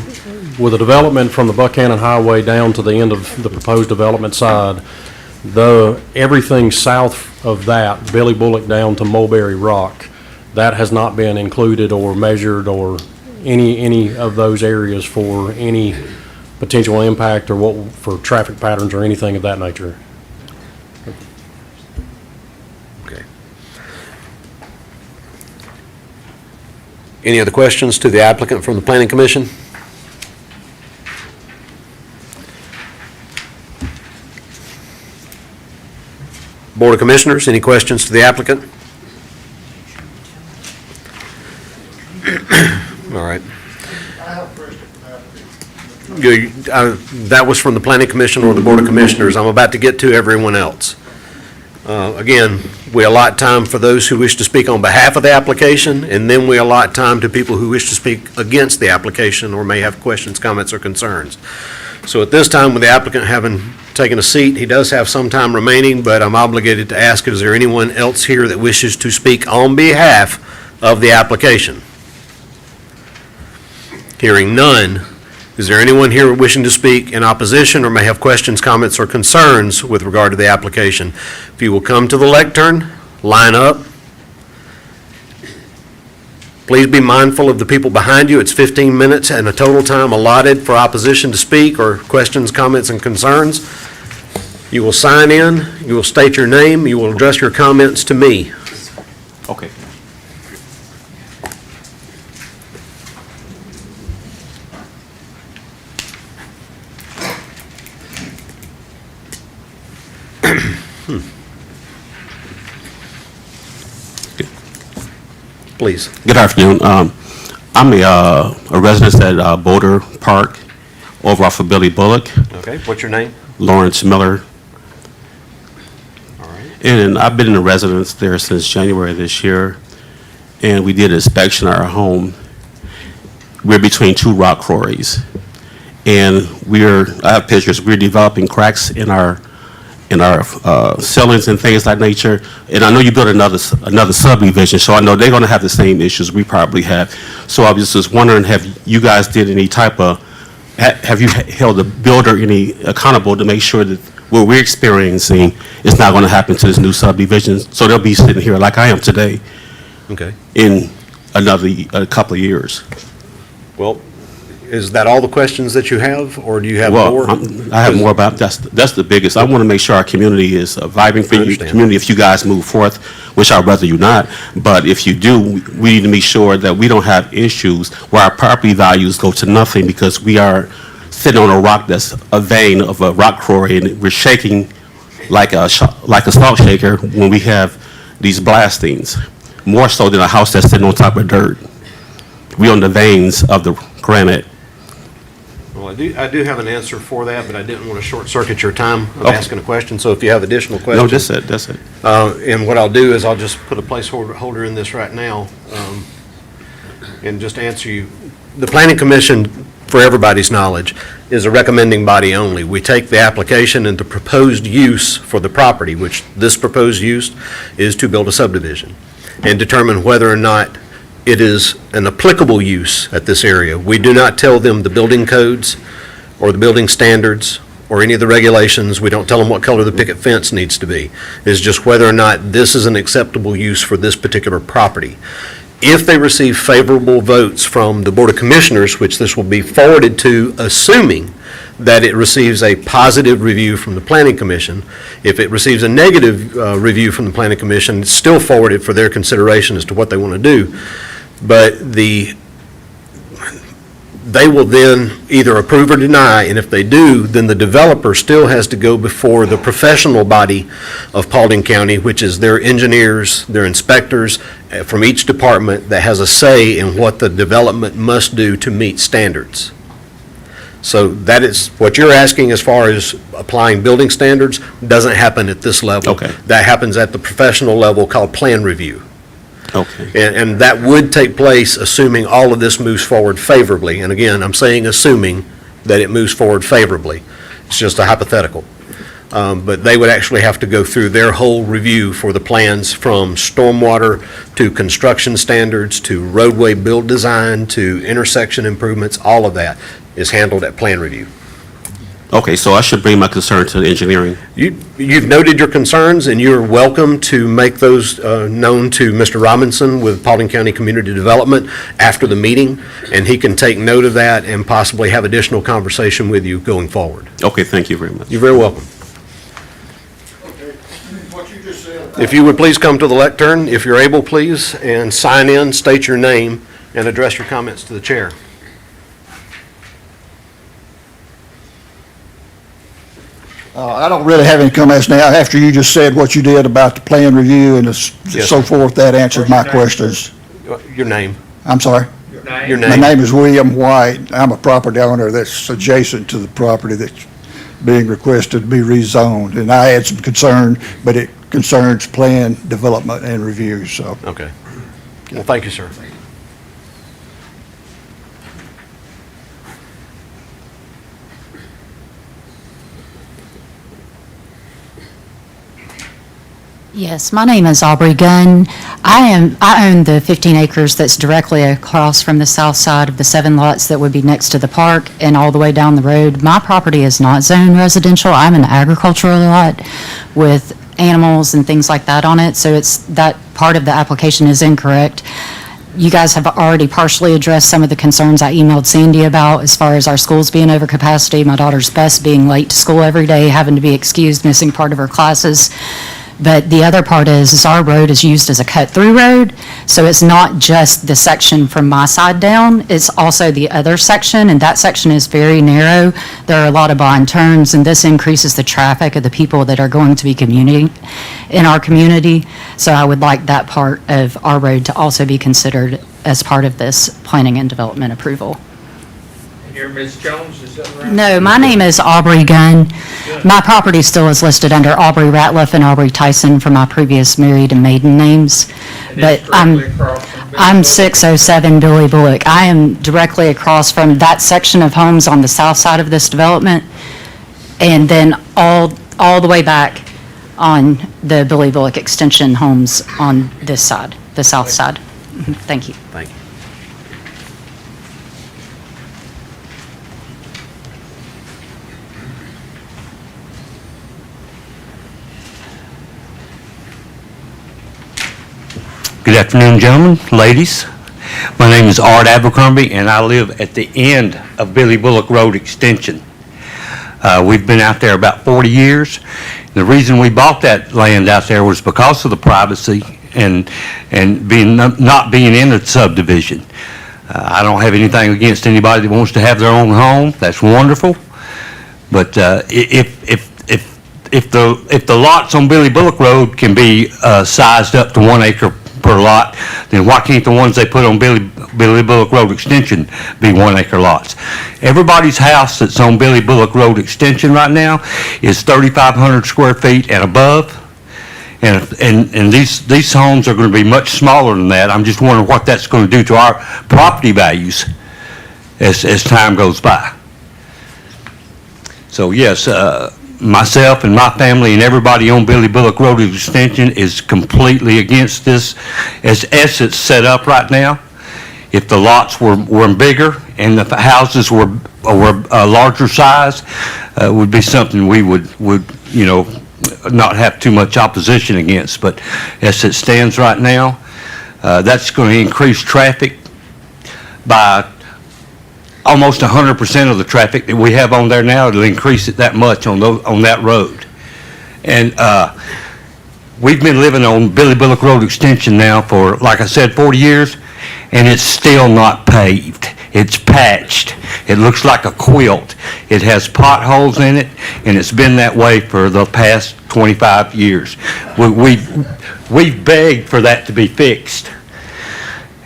with the development from the Buchanan Highway down to the end of the proposed development side, everything south of that, Billy Bullock down to Mulberry Rock, that has not been included or measured or any of those areas for any potential impact or for traffic patterns or anything of that nature. Okay. Any other questions to the applicant from the Planning Commission? Board of Commissioners, any questions to the applicant? All right. That was from the Planning Commission or the Board of Commissioners. I'm about to get to everyone else. Again, we allot time for those who wish to speak on behalf of the application, and then we allot time to people who wish to speak against the application or may have questions, comments, or concerns. So at this time, with the applicant having taken a seat, he does have some time remaining, but I'm obligated to ask, is there anyone else here that wishes to speak on behalf of the application? Hearing none, is there anyone here wishing to speak in opposition or may have questions, comments, or concerns with regard to the application? If you will come to the lectern, line up. Please be mindful of the people behind you. It's 15 minutes and a total time allotted for opposition to speak or questions, comments, and concerns. You will sign in, you will state your name, you will address your comments to me. Okay. Please. Good afternoon. I'm a resident at Boulder Park over off of Billy Bullock, Okay, what's your name? Lawrence Miller. All right. And I've been in a residence there since January this year, and we did an inspection of our home. We're between two rock quarries, and I have pictures, we're developing cracks in our ceilings and things like nature. And I know you built another subdivision, so I know they're going to have the same issues we probably have. So I was just wondering, have you guys did any type of, have you held the builder any accountable to make sure that what we're experiencing is not going to happen to this new subdivision? So they'll be sitting here like I am today Okay. in a couple of years. Well, is that all the questions that you have, or do you have Well, more? I have more about, that's the biggest. I want to make sure our community is a vibrant community if you guys move forth, which I'd rather you not. But if you do, we need to make sure that we don't have issues where our property values go to nothing because we are sitting on a rock that's a vein of a rock quarry and we're shaking like a salt shaker when we have these blastings, more so than a house that's sitting on top of dirt. We're on the veins of the granite. Well, I do have an answer for that, but I didn't want to short-circuit your time of Okay. asking a question, so if you have additional No, questions. that's it. And what I'll do is I'll just put a placeholder in this right now, and just answer you. The Planning Commission, for everybody's knowledge, is a recommending body only. We take the application and the proposed use for the property, which this proposed use is to build a subdivision, and determine whether or not it is an applicable use at this area. We do not tell them the building codes or the building standards or any of the regulations. We don't tell them what color the picket fence needs to be. It's just whether or not this is an acceptable use for this particular property. If they receive favorable votes from the Board of Commissioners, which this will be forwarded to, assuming that it receives a positive review from the Planning Commission. If it receives a negative review from the Planning Commission, it's still forwarded for their consideration as to what they want to do. But the They will then either approve or deny, and if they do, then the developer still has to go before the professional body of Paulding County, which is their engineers, their inspectors from each department that has a say in what the development must do to meet standards. So that is, what you're asking as far as applying building standards doesn't happen at this level. Okay. That happens at the professional level called plan review. Okay. And that would take place assuming all of this moves forward favorably. And again, I'm saying assuming that it moves forward favorably. It's just a hypothetical. But they would actually have to go through their whole review for the plans, from stormwater to construction standards to roadway build design to intersection improvements. All of that is handled at plan review. Okay, so I should bring my concern to the engineering. You've noted your concerns, and you're welcome to make those known to Mr. Robinson with Paulding County Community Development after the meeting, and he can take note of that and possibly have additional conversation with you going forward. Okay, thank you very much. You're very welcome. If you would please come to the lectern, if you're able, please, and sign in, state your name, and address your comments to the chair. I don't really have any comments now. After you just said what you did about the plan review and so forth, that answers my questions. Your name. I'm sorry? Your My name. name is William White. I'm a property owner that's adjacent to the property that's being requested to be rezoned. And I had some concern, but it concerns plan development and review, so. Okay. Well, thank you, sir. Yes, my name is Aubrey Gunn. I own the 15 acres that's directly across from the south side of the 7 lots that would be next to the park and all the way down the road. My property is not zoned residential. I'm an agricultural lot with animals and things like that on it, so it's that part of the application is incorrect. You guys have already partially addressed some of the concerns I emailed Sandy about as far as our schools being over capacity, my daughter's bus being late to school every day, having to be excused, missing part of her classes. But the other part is our road is used as a cut-through road, so it's not just the section from my side down, it's also the other section, and that section is very narrow. There are a lot of blind turns, and this increases the traffic of the people that are going to be commuting in our community. So I would like that part of our road to also be considered as part of this planning and development approval. You're Ms. Jones, is that right? No, my name is Aubrey Gunn. My property still is listed under Aubrey Ratliff and Aubrey Tyson for my previous married and maiden names. But I'm 607 Billy Bullock. I am directly across from that section of homes on the south side of this development, and then all the way back on the Billy Bullock Extension homes on this side, the south side. Thank you. Thank you. Good afternoon, gentlemen, ladies. My name is Art Abercrombie, and I live at the end of Billy Bullock Road Extension. We've been out there about 40 years. The reason we bought that land out there was because of the privacy and being not being in a subdivision. I don't have anything against anybody that wants to have their own home. That's wonderful. But if the lots on Billy Bullock Road can be sized up to 1 acre per lot, then why can't the ones they put on Billy Bullock Road Extension be 1 acre lots? Everybody's house that's on Billy Bullock Road Extension right now is 3,500 square feet and above. And these homes are going to be much smaller than that. I'm just wondering what that's going to do to our property values as time goes by. So yes, myself and my family and everybody on Billy Bullock Road Extension is completely against this as it's set up right now. If the lots were bigger and the houses were a larger size, would be something we would not have too much opposition against. But as it stands right now, that's going to increase traffic by almost 100% of the traffic that we have on there now. It'll increase it that much on that road. And we've been living on Billy Bullock Road Extension now for, like I said, 40 years, and it's still not paved. It's patched. It looks like a quilt. It has potholes in it, and it's been that way for the past 25 years. We've begged for that to be fixed,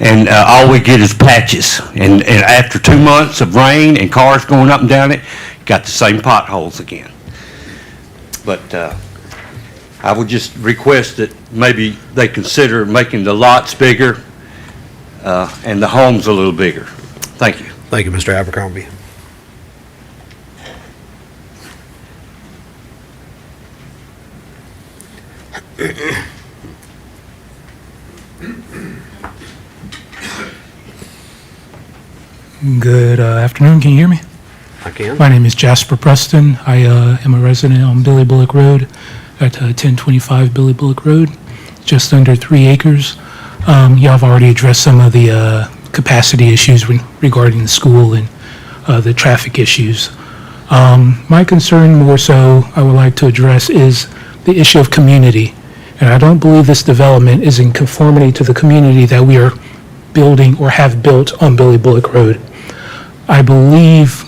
and all we get is patches. And after 2 months of rain and cars going up and down it, got the same potholes again. But I would just request that maybe they consider making the lots bigger and the homes a little bigger. Thank you. Thank you, Mr. Abercrombie. Good afternoon, can you hear me? I can. My name is Jasper Preston. I am a resident on Billy Bullock Road at 1025 Billy Bullock Road, just under 3 acres. Y'all have already addressed some of the capacity issues regarding the school and the traffic issues. My concern more so I would like to address is the issue of community. And I don't believe this development is in conformity to the community that we are building or have built on Billy Bullock Road. I believe,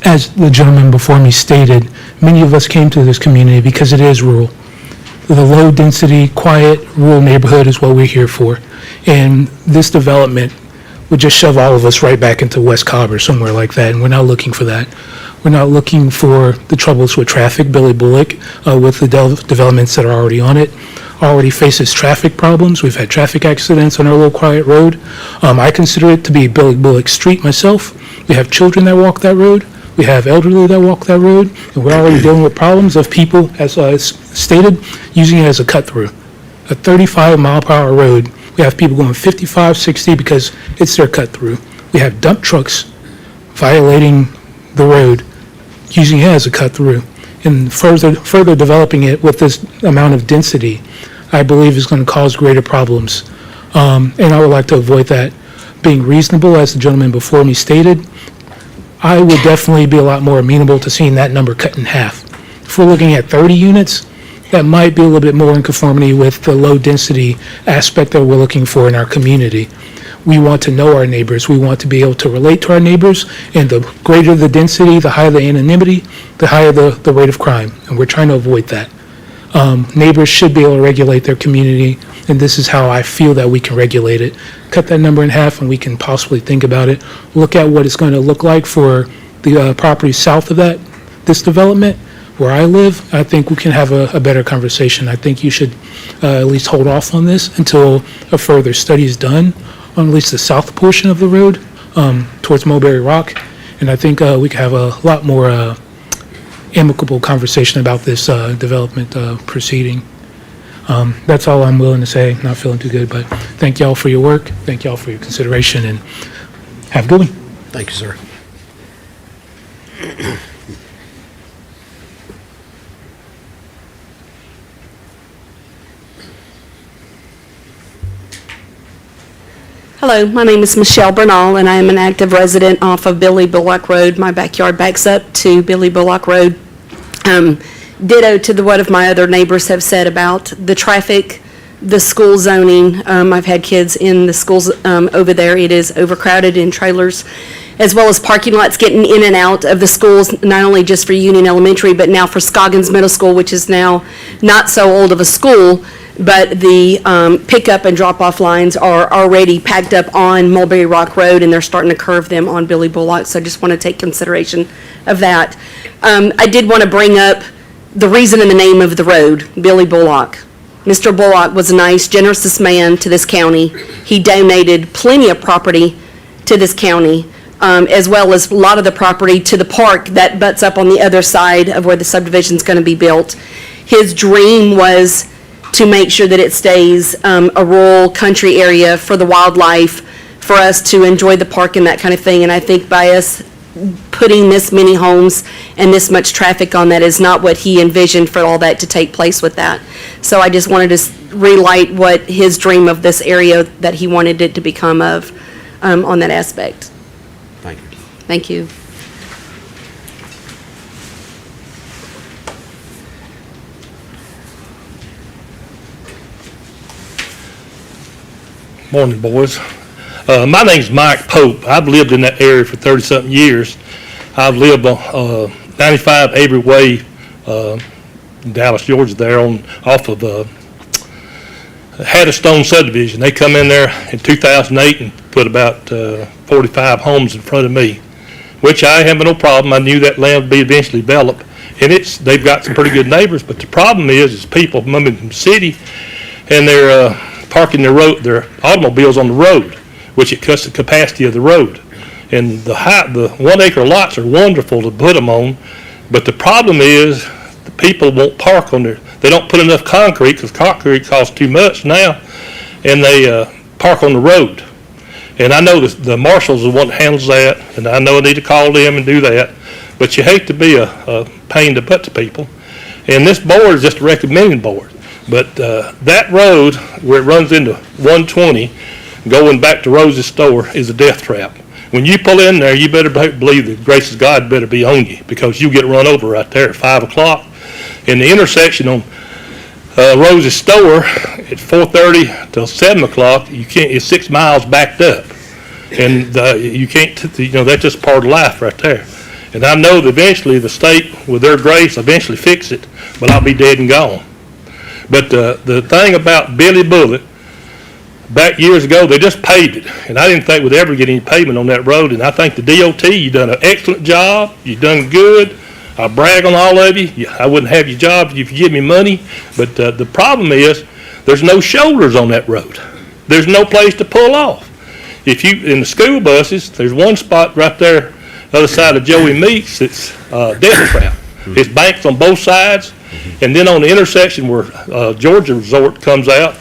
as the gentleman before me stated, many of us came to this community because it is rural. The low-density, quiet, rural neighborhood is what we're here for. And this development would just shove all of us right back into West Cobb or somewhere like that, and we're not looking for that. We're not looking for the troubles with traffic. Billy Bullock, with the developments that are already on it, already faces traffic problems. We've had traffic accidents on our little quiet road. I consider it to be Billy Bullock Street myself. We have children that walk that road. We have elderly that walk that road. And we're already dealing with problems of people, as stated, using it as a cut-through. A 35-mile-per-hour road, we have people going 55, 60 because it's their cut-through. We have dump trucks violating the road, using it as a cut-through. And further developing it with this amount of density, I believe is going to cause greater problems. And I would like to avoid that. Being reasonable, as the gentleman before me stated, I would definitely be a lot more amenable to seeing that number cut in half. If we're looking at 30 units, that might be a little bit more in conformity with the low-density aspect that we're looking for in our community. We want to know our neighbors. We want to be able to relate to our neighbors, and the greater the density, the higher the anonymity, the higher the rate of crime, and we're trying to avoid that. Neighbors should be able to regulate their community, and this is how I feel that we can regulate it. Cut that number in half, and we can possibly think about it. Look at what it's going to look like for the property south of this development. Where I live, I think we can have a better conversation. I think you should at least hold off on this until a further study is done on at least the south portion of the road towards Mulberry Rock. And I think we can have a lot more amicable conversation about this development proceeding. That's all I'm willing to say. Not feeling too good, but thank y'all for your work. Thank y'all for your consideration, and have a good one. Thank you, sir. Hello, my name is Michelle Bernal, and I am an active resident off of Billy Bullock Road. My backyard backs up to Billy Bullock Road. Ditto to what of my other neighbors have said about the traffic, the school zoning. I've had kids in the schools over there. It is overcrowded in trailers, as well as parking lots getting in and out of the schools, not only just for Union Elementary, but now for Scoggins Middle School, which is now not so old of a school. But the pickup and drop-off lines are already packed up on Mulberry Rock Road, and they're starting to curve them on Billy Bullock, so I just want to take consideration of that. I did want to bring up the reason and the name of the road, Billy Bullock. Mr. Bullock was a nice, generous man to this county. He donated plenty of property to this county, as well as a lot of the property to the park that butts up on the other side of where the subdivision's going to be built. His dream was to make sure that it stays a rural country area for the wildlife, for us to enjoy the park and that kind of thing. And I think by us putting this many homes and this much traffic on that is not what he envisioned for all that to take place with that. So I just wanted to relight what his dream of this area that he wanted it to become of on that aspect. Thank you. Thank you. Morning, boys. My name's Mike Pope. I've lived in that area for 30-something years. I've lived on 95 Avery Way, in Dallas, Georgia, there off of Haddistone subdivision. They come in there in 2008 and put about 45 homes in front of me, which I have no problem. I knew that land would be eventually developed, and they've got some pretty good neighbors. But the problem is people moving from the city, and they're parking their automobiles on the road, which it cuts the capacity of the road. And the 1 acre lots are wonderful to put them on, but the problem is the people won't park on there. They don't put enough concrete because concrete costs too much now, and they park on the road. And I know the marshal's the one that handles that, and I know I need to call them and do that, but you hate to be a pain to put to people. And this board is just a recommending board. But that road where it runs into 120, going back to Rose's store, is a death trap. When you pull in there, you better believe the grace of God better be on you, because you get run over right there at 5 o'clock. In the intersection on Rose's store at 4:30 till 7 o'clock, it's 6 miles backed up. And you can't, that's just part of life right there. And I know that eventually the state, with their grace, eventually fix it, but I'll be dead and gone. But the thing about Billy Bullock, back years ago, they just paved it, and I didn't think we'd ever get any pavement on that road, and I think the DOT, you've done an excellent job, you've done good. I brag on all of you. I wouldn't have your job if you give me money, but the problem is there's no shoulders on that road. There's no place to pull off. In the school buses, there's one spot right there, the other side of Joey Meeks, that's death trap. It's banks on both sides, and then on the intersection where Georgia Resort comes out,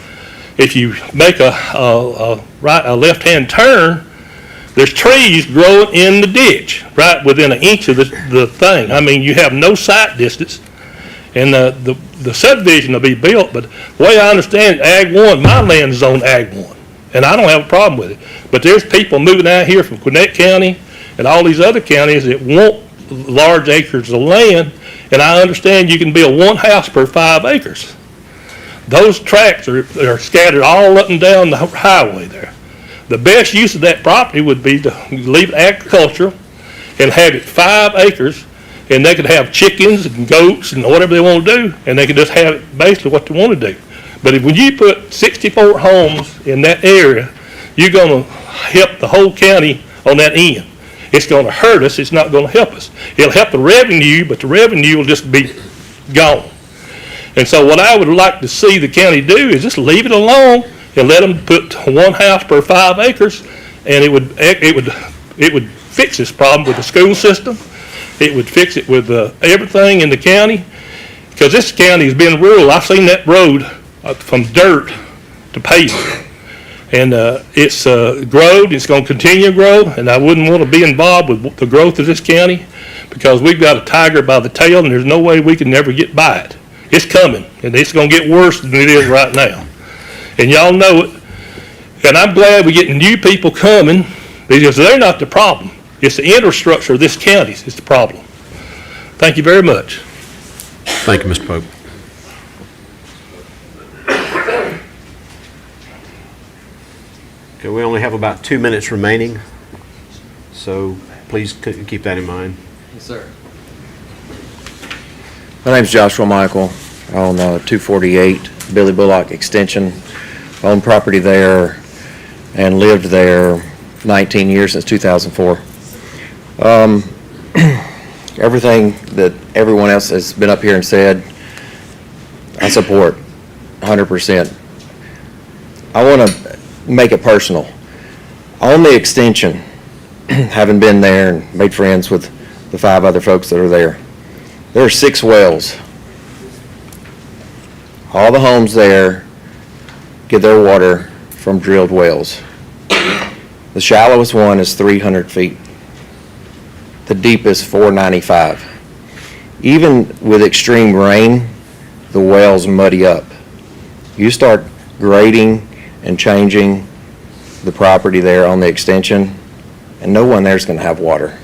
if you make a left-hand turn, there's trees growing in the ditch, right within an inch of the thing. I mean, you have no sight distance, and the subdivision will be built, but the way I understand it, Ag 1, my land is on Ag 1, and I don't have a problem with it. But there's people moving out here from Gwinnett County and all these other counties that want large acres of land, and I understand you can build one house per 5 acres. Those tracts are scattered all up and down the highway there. The best use of that property would be to leave it agricultural and have it 5 acres, and they could have chickens and goats and whatever they want to do, and they could just have it basically what they want to do. But when you put 64 homes in that area, you're going to help the whole county on that end. It's going to hurt us. It's not going to help us. It'll help the revenue, but the revenue will just be gone. And so what I would like to see the county do is just leave it alone and let them put one house per 5 acres, and it would fix this problem with the school system. It would fix it with everything in the county, because this county has been rural. I've seen that road from dirt to pavement, and it's grown. It's going to continue to grow, and I wouldn't want to be involved with the growth of this county, because we've got a tiger by the tail, and there's no way we can never get by it. It's coming, and it's going to get worse than it is right now. And y'all know it. And I'm glad we're getting new people coming, because they're not the problem. It's the infrastructure of this county is the problem. Thank you very much. Thank you, Mr. Pope. Okay, we only have about 2 minutes remaining, so please keep that in mind. Yes, sir. My name's Joshua Michael. I own 248 Billy Bullock Extension. I own property there and lived there 19 years, since 2004. Everything that everyone else has been up here and said, I support 100%. I want to make it personal. On the extension, having been there and made friends with the 5 other folks that are there are 6 wells. All the homes there get their water from drilled wells. The shallowest one is 300 feet. The deepest 495. Even with extreme rain, the wells muddy up. You start grading and changing the property there on the extension, and no one there's going to have water.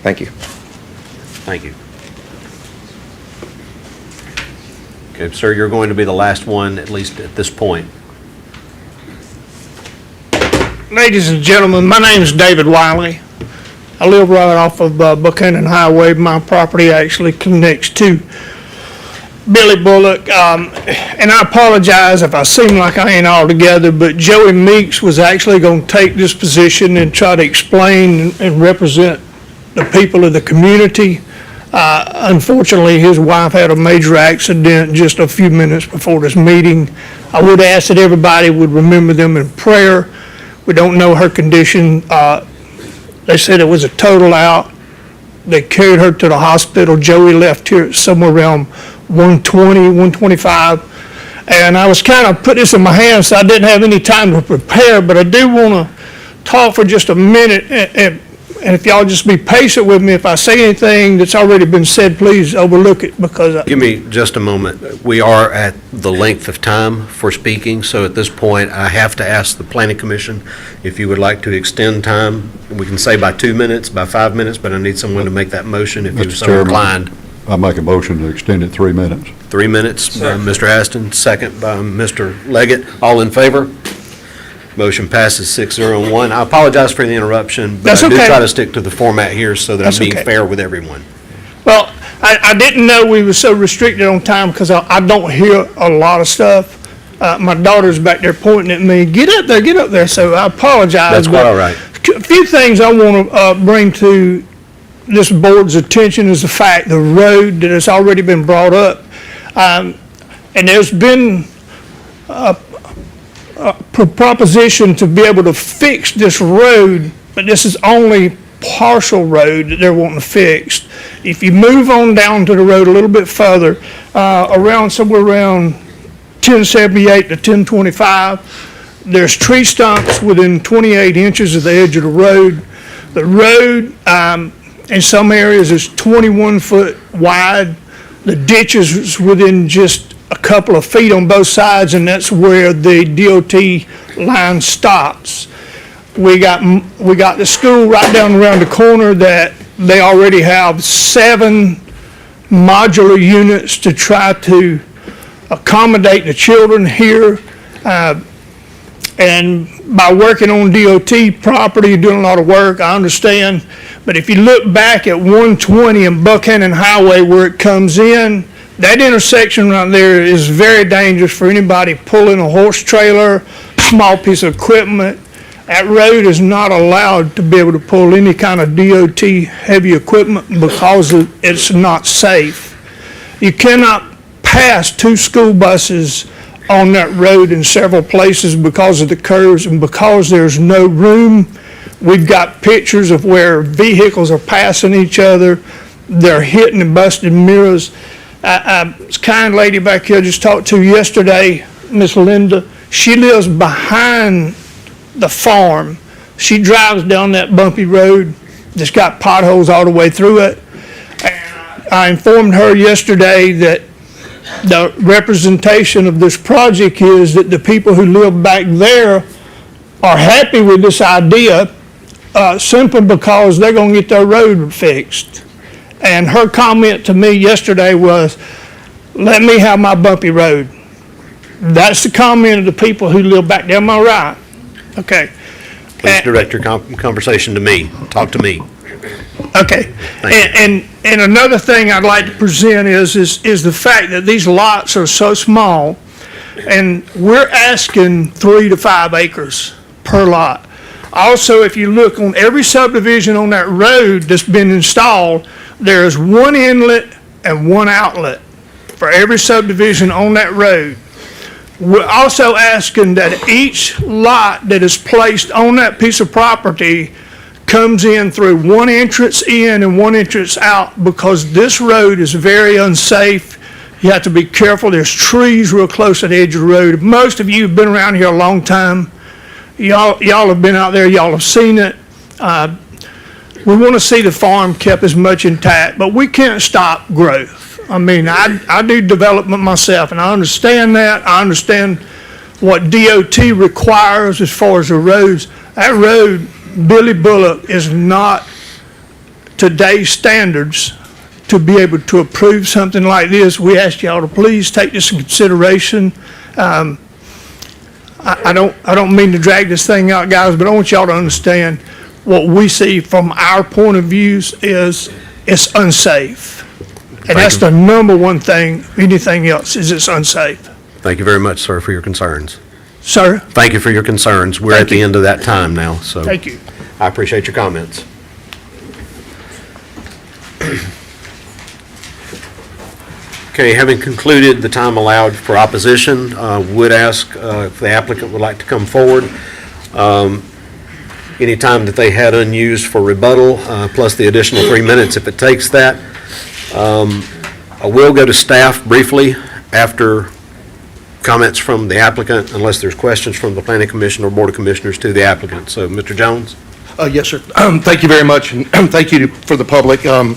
Thank you. Thank you. Okay, sir, you're going to be the last one, at least at this point. Ladies and gentlemen, my name is David Wiley. I live right off of Buchanan Highway. My property actually connects to Billy Bullock. And I apologize if I seem like I ain't all together, but Joey Meeks was actually going to take this position and try to explain and represent the people of the community. Unfortunately, his wife had a major accident just a few minutes before this meeting. I would ask that everybody would remember them in prayer. We don't know her condition. They said it was a total out. They carried her to the hospital. Joey left here somewhere around 1:20, 1:25. And I was kind of put this in my hands, so I didn't have any time to prepare, but I do want to talk for just a minute. And if y'all just be patient with me, if I say anything that's already been said, please overlook it, because Give me just a moment. We are at the length of time for speaking, so at this point, I have to ask the Planning Commission if you would like to extend time. We can say by 2 minutes, by 5 minutes, but I need someone to make that motion if you're Mr. so Chairman, inclined. I make a motion to extend it 3 minutes. 3 minutes by Mr. Aston, second by Mr. Leggett. All in favor? Motion passes 6-0-1. I apologize for the interruption, but That's I do okay. try to stick to the format here so that That's I'm being okay. fair with everyone. Well, I didn't know we were so restricted on time because I don't hear a lot of stuff. My daughter's back there pointing at me, get up there, so I apologize. That's quite but all right. A few things I want to bring to this board's attention is the fact the road that has already been brought up. And there's been a proposition to be able to fix this road, but this is only partial road that they're wanting fixed. If you move on down to the road a little bit further, somewhere around 1078 to 1025, there's tree stumps within 28 inches of the edge of the road. The road, in some areas, is 21 foot wide. The ditch is within just a couple of feet on both sides, and that's where the DOT line stops. We got the school right down around the corner that they already have 7 modular units to try to accommodate the children here. And by working on DOT property, doing a lot of work, I understand. But if you look back at 120 and Buchanan Highway where it comes in, that intersection right there is very dangerous for anybody pulling a horse trailer, small piece of equipment. That road is not allowed to be able to pull any kind of DOT heavy equipment because it's not safe. You cannot pass 2 school buses on that road in several places because of the curves and because there's no room. We've got pictures of where vehicles are passing each other. They're hitting and busting mirrors. This kind lady back here I just talked to yesterday, Miss Linda, she lives behind the farm. She drives down that bumpy road that's got potholes all the way through it. And I informed her yesterday that the representation of this project is that the people who live back there are happy with this idea simply because they're going to get their road fixed. And her comment to me yesterday was, let me have my bumpy road. That's the comment of the people who live back there. Am I right? Okay. Please direct your conversation to me. Talk to me. Okay. And another thing I'd like to present is the fact that these lots are so small, and we're asking 3 to 5 acres per lot. Also, if you look on every subdivision on that road that's been installed, there is 1 inlet and 1 outlet for every subdivision on that road. We're also asking that each lot that is placed on that piece of property comes in through 1 entrance in and 1 entrance out, because this road is very unsafe. You have to be careful. There's trees real close to the edge of the road. Most of you have been around here a long time. Y'all have been out there. Y'all have seen it. We want to see the farm kept as much intact, but we can't stop growth. I mean, I do development myself, and I understand that. I understand what DOT requires as far as the roads. That road, Billy Bullock, is not today's standards to be able to approve something like this. We ask y'all to please take this in consideration. I don't mean to drag this thing out, guys, but I want y'all to understand what we see from our point of views is it's unsafe. And that's the number one thing, anything else, is it's unsafe. Thank you very much, sir, for your concerns. Sir? Thank you for your concerns. We're at the end of that time now, so. Thank you. I appreciate your comments. Okay, having concluded the time allowed for opposition, would ask if the applicant would like to come forward. Any time that they had unused for rebuttal, plus the additional 3 minutes if it takes that. I will go to staff briefly after comments from the applicant, unless there's questions from the Planning Commission or Board of Commissioners to the applicant. So, Mr. Jones? Yes, sir. Thank you very much, and thank you for the public. I'm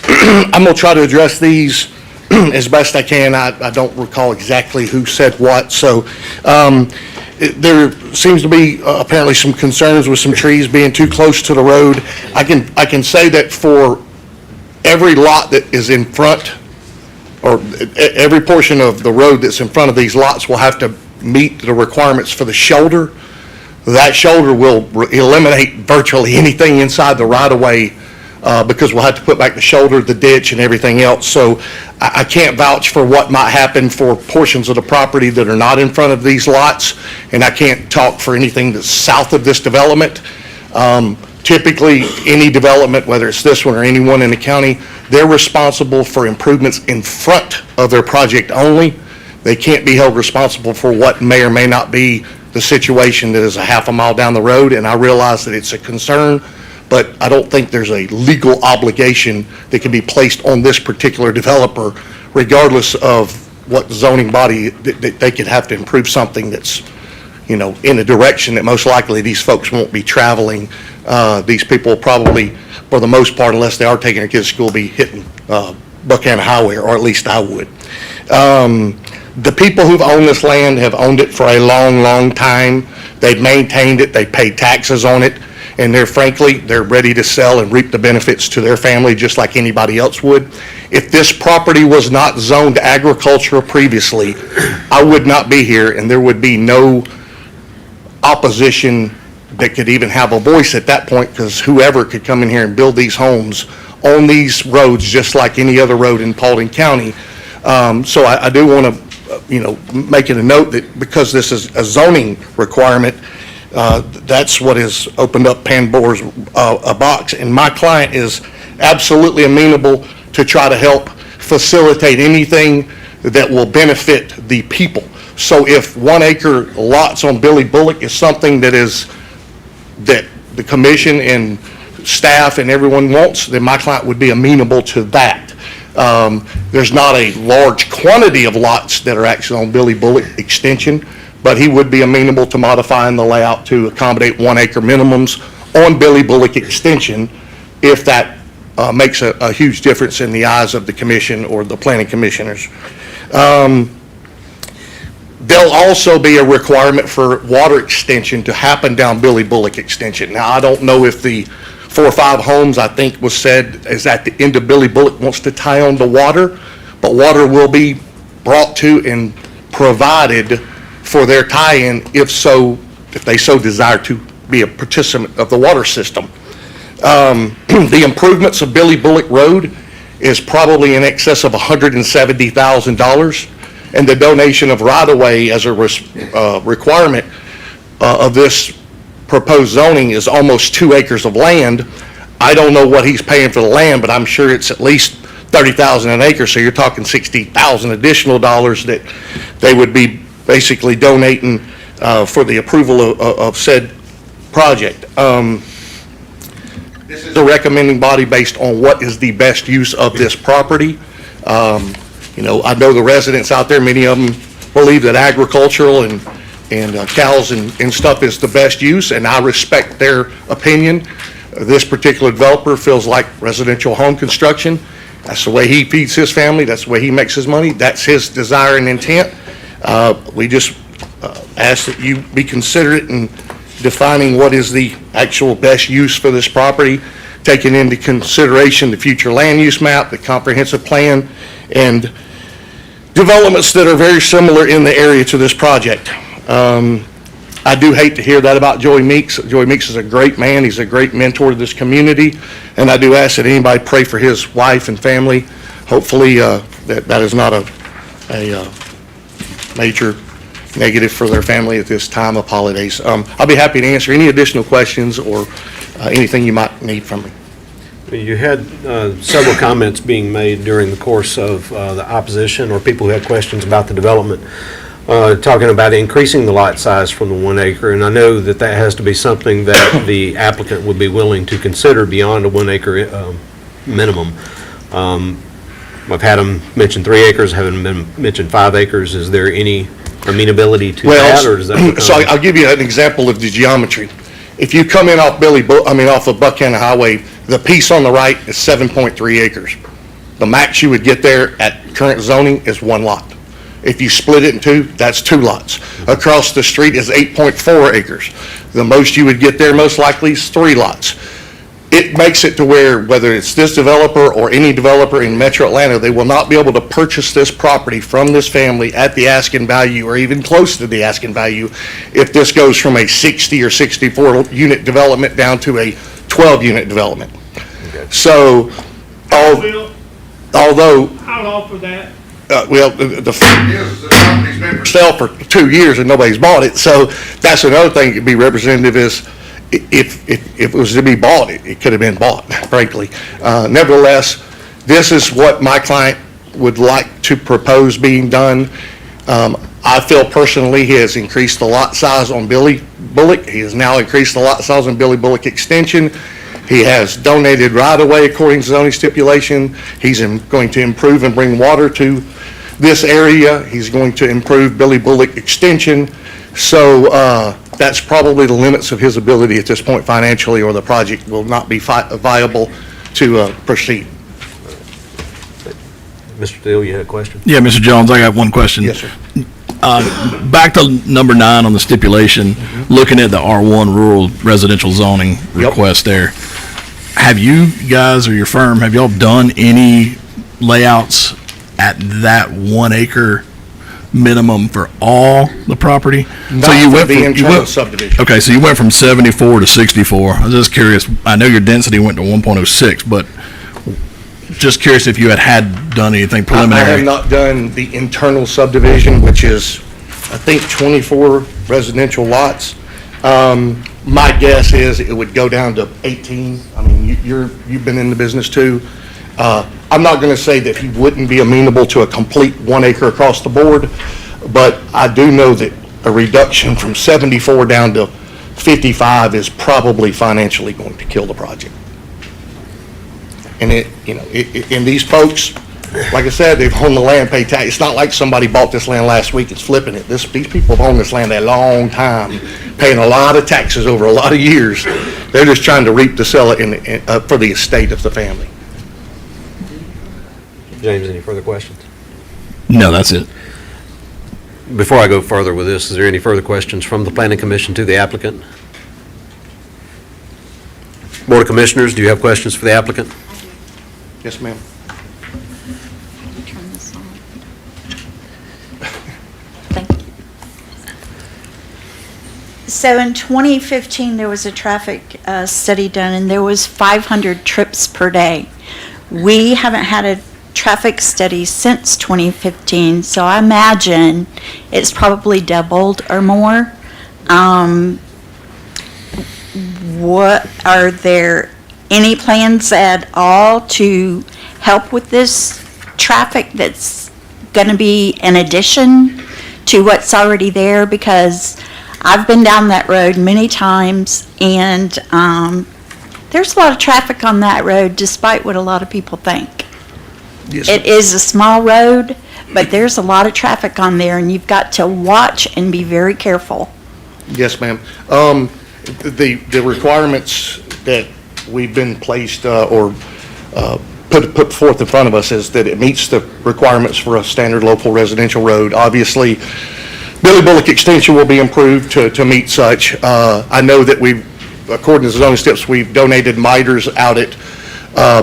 going to try to address these as best I can. I don't recall exactly who said what, so there seems to be apparently some concerns with some trees being too close to the road. I can say that for every lot that is in front, or every portion of the road that's in front of these lots will have to meet the requirements for the shoulder. That shoulder will eliminate virtually anything inside the right-of-way because we'll have to put back the shoulder, the ditch, and everything else. So I can't vouch for what might happen for portions of the property that are not in front of these lots, and I can't talk for anything that's south of this development. Typically, any development, whether it's this one or any one in the county, they're responsible for improvements in front of their project only. They can't be held responsible for what may or may not be the situation that is a half a mile down the road, and I realize that it's a concern, but I don't think there's a legal obligation that can be placed on this particular developer, regardless of what zoning body, that they could have to improve something that's, you know, in a direction that most likely these folks won't be traveling. These people probably, for the most part, unless they are taking their kids to school, be hitting Buchanan Highway, or at least I would. The people who've owned this land have owned it for a long, long time. They've maintained it, they pay taxes on it, and they're ready to sell and reap the benefits to their family just like anybody else would. If this property was not zoned agricultural previously, I would not be here, and there would be no opposition that could even have a voice at that point, because whoever could come in here and build these homes on these roads just like any other road in Paulding County. So I do want to make it a note that because this is a zoning requirement, that's what has opened up Pandora's a box. And my client is absolutely amenable to try to help facilitate anything that will benefit the people. So if 1 acre lots on Billy Bullock is something that the commission and staff and everyone wants, then my client would be amenable to that. There's not a large quantity of lots that are actually on Billy Bullock extension, but he would be amenable to modifying the layout to accommodate 1 acre minimums on Billy Bullock extension if that makes a huge difference in the eyes of the commission or the planning commissioners. There'll also be a requirement for water extension to happen down Billy Bullock extension. Now, I don't know if the 4 or 5 homes, I think was said, is at the end of Billy Bullock wants to tie on to water, but water will be brought to and provided for their tie-in if they so desire to be a participant of the water system. The improvements of Billy Bullock Road is probably in excess of $170,000, and the donation of right-of-way as a requirement of this proposed zoning is almost 2 acres of land. I don't know what he's paying for the land, but I'm sure it's at least $30,000 an acre, so you're talking $60,000 additional dollars that they would be basically donating for the approval of said project. This is a recommending body based on what is the best use of this property. I know the residents out there, many of them believe that agricultural and cows and stuff is the best use, and I respect their opinion. This particular developer feels like residential home construction. That's the way he feeds his family. That's the way he makes his money. That's his desire and intent. We just ask that you be considerate in defining what is the actual best use for this property, taking into consideration the future land use map, the comprehensive plan, and developments that are very similar in the area to this project. I do hate to hear that about Joey Meeks. Joey Meeks is a great man. He's a great mentor to this community, and I do ask that anybody pray for his wife and family. Hopefully, that is not a major negative for their family at this time of holidays. I'll be happy to answer any additional questions or anything you might need from me. You had several comments being made during the course of the opposition or people who had questions about the development, talking about increasing the lot size from the 1 acre, and I know that that has to be something that the applicant would be willing to consider beyond a 1 acre minimum. I've had them mention 3 acres, haven't been mentioned 5 acres. Is there any amenability to that, or does that become? So I'll give you an example of the geometry. If you come in off off of Buchanan Highway, the piece on the right is 7.3 acres. The max you would get there at current zoning is 1 lot. If you split it in 2, that's 2 lots. Across the street is 8.4 acres. The most you would get there most likely is 3 lots. It makes it to where, whether it's this developer or any developer in Metro Atlanta, they will not be able to purchase this property from this family at the asking value or even close to the asking value if this goes from a 60 or 64 unit development down to a 12 unit development. So, although, I'll offer that. the fact is, the company's been for sale for 2 years and nobody's bought it, so that's another thing that could be representative is if it was to be bought, it could have been bought, frankly. Nevertheless, this is what my client would like to propose being done. I feel personally he has increased the lot size on Billy Bullock. He has now increased the lot size on Billy Bullock Extension. He has donated right-of-way according to zoning stipulation. He's going to improve and bring water to this area. He's going to improve Billy Bullock Extension. So that's probably the limits of his ability at this point financially, or the project will not be viable to proceed. Mr. Steele, you had a question? Yeah, Mr. Jones, I got one question. Yes, sir. Back to number 9 on the stipulation, looking at the R1 rural residential zoning request there, have you guys or your firm, have y'all done any layouts at that 1 acre minimum for all the property? Not for the internal subdivision. Okay, so you went from 74 to 64. I was just curious, I know your density went to 1.06, but just curious if you had done anything preliminary. I have not done the internal subdivision, which is, I think, 24 residential lots. My guess is it would go down to 18. I mean, you've been in the business too. I'm not going to say that he wouldn't be amenable to a complete 1 acre across the board, but I do know that a reduction from 74 down to 55 is probably financially going to kill the project. And and these folks, like I said, they've owned the land, paid tax. It's not like somebody bought this land last week, it's flipping it. These people have owned this land a long time, paying a lot of taxes over a lot of years. They're just trying to reap to sell it for the estate of the family. James, any further questions? No, that's it. Before I go further with this, is there any further questions from the Planning Commission to the applicant? Board of Commissioners, do you have questions for the applicant? Yes, ma'am. Turn this on. So in 2015, there was a traffic study done, and there was 500 trips per day. We haven't had a traffic study since 2015, so I imagine it's probably doubled or more. What are there any plans at all to help with this traffic that's going to be in addition to what's already there? Because I've been down that road many times, and there's a lot of traffic on that road despite what a lot of people think. Yes, It is a small road, but there's a lot of traffic on there, and you've got to watch and be very careful. Yes, ma'am. The requirements that we've been placed or put forth in front of us is that it meets the requirements for a standard local residential road. Obviously, Billy Bullock Extension will be improved to meet such. I know that according to the zoning steps, we've donated miters out at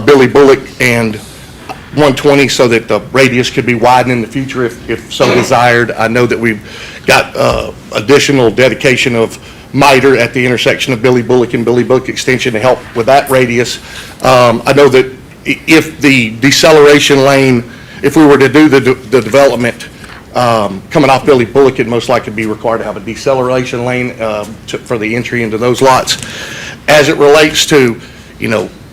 Billy Bullock and 120 so that the radius could be widened in the future if so desired. I know that we've got additional dedication of miter at the intersection of Billy Bullock and Billy Bullock Extension to help with that radius. I know that if the deceleration lane, if we were to do the development coming off Billy Bullock, it'd most likely be required to have a deceleration lane for the entry into those lots. As it relates to,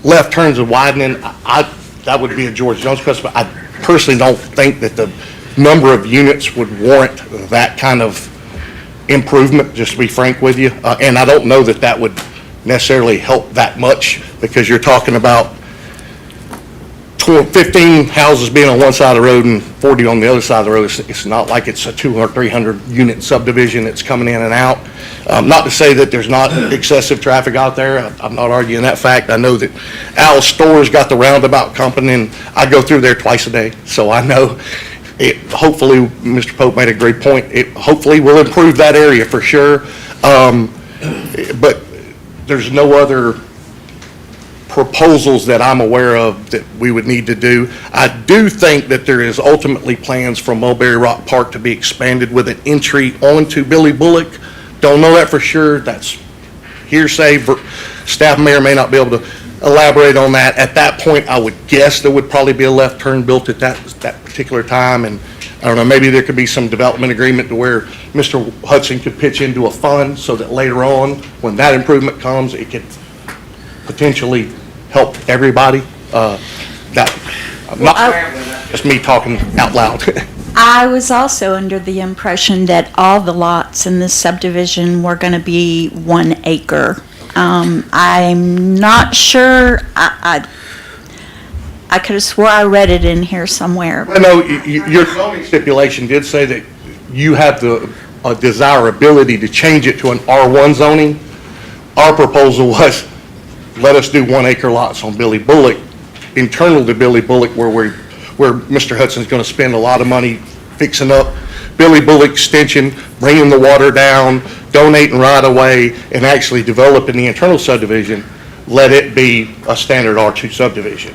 left turns and widening, that would be a George Jones question, but I personally don't think that the number of units would warrant that kind of improvement, just to be frank with you. And I don't know that that would necessarily help that much, because you're talking about 15 houses being on one side of the road and 40 on the other side of the road. It's not like it's a 200 or 300 unit subdivision that's coming in and out. Not to say that there's not excessive traffic out there. I'm not arguing that fact. I know that Al's Store's got the roundabout company, and I go through there twice a day, so I know it. Hopefully, Mr. Pope made a great point. It hopefully will improve that area for sure. But there's no other proposals that I'm aware of that we would need to do. I do think that there is ultimately plans for Mulberry Rock Park to be expanded with an entry onto Billy Bullock. Don't know that for sure. That's hearsay. Staff may or may not be able to elaborate on that. At that point, I would guess there would probably be a left turn built at that particular time. And I don't know, maybe there could be some development agreement to where Mr. Hudson could pitch into a fund so that later on, when that improvement comes, it could potentially help everybody. Just me talking out loud. I was also under the impression that all the lots in this subdivision were going to be 1 acre. I'm not sure. I could have swore I read it in here somewhere. I know your zoning stipulation did say that you have the desirability to change it to an R1 zoning. Our proposal was, let us do 1 acre lots on Billy Bullock, internal to Billy Bullock, where Mr. Hudson's going to spend a lot of money fixing up Billy Bullock Extension, bringing the water down, donating right away, and actually developing the internal subdivision. Let it be a standard R2 subdivision.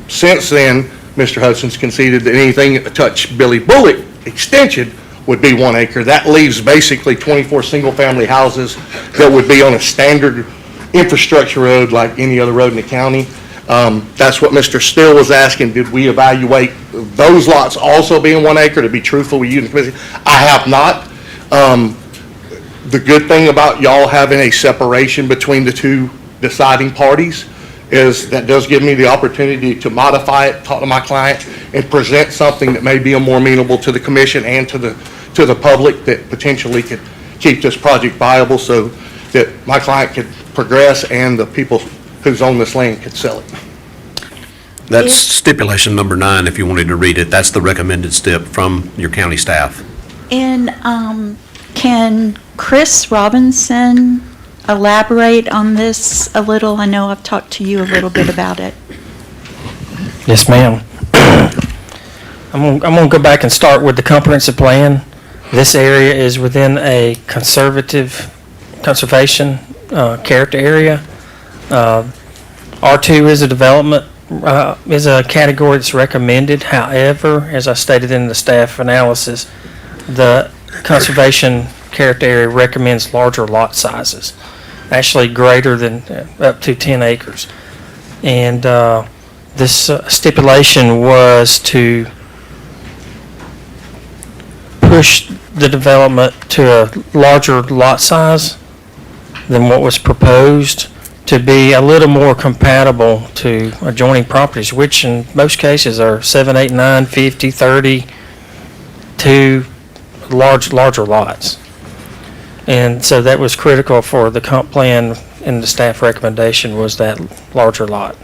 Since then, Mr. Hudson's conceded that anything that touched Billy Bullock Extension would be 1 acre. That leaves basically 24 single-family houses that would be on a standard infrastructure road like any other road in the county. That's what Mr. Still was asking. Did we evaluate those lots also being 1 acre? To be truthful with you, I have not. The good thing about y'all having a separation between the two deciding parties is that does give me the opportunity to modify it, talk to my client, and present something that may be more amenable to the commission and to the public that potentially could keep this project viable so that my client could progress and the people who's on this land could sell it. That's stipulation number 9, if you wanted to read it. That's the recommended stip from your county staff. And can Chris Robinson elaborate on this a little? I know I've talked to you a little bit about it. Yes, ma'am. I'm going to go back and start with the comprehensive plan. This area is within a conservation character area. R2 is a development, is a category that's recommended. However, as I stated in the staff analysis, the conservation character area recommends larger lot sizes, actually greater than up to 10 acres. And this stipulation was to push the development to a larger lot size than what was proposed, to be a little more compatible to adjoining properties, which in most cases are 7, 8, 9, 50, 30, to larger lots. And so that was critical for the comp plan, and the staff recommendation was that larger lot.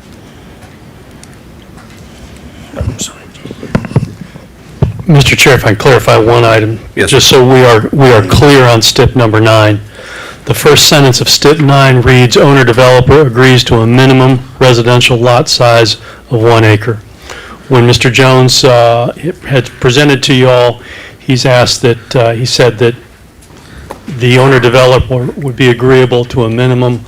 I'm sorry. Mr. Chair, if I can clarify one item. Yes. Just so we are clear on stip number 9. The first sentence of stip 9 reads, owner-developer agrees to a minimum residential lot size of 1 acre. When Mr. Jones had presented to you all, he's asked that, he said that the owner-developer would be agreeable to a minimum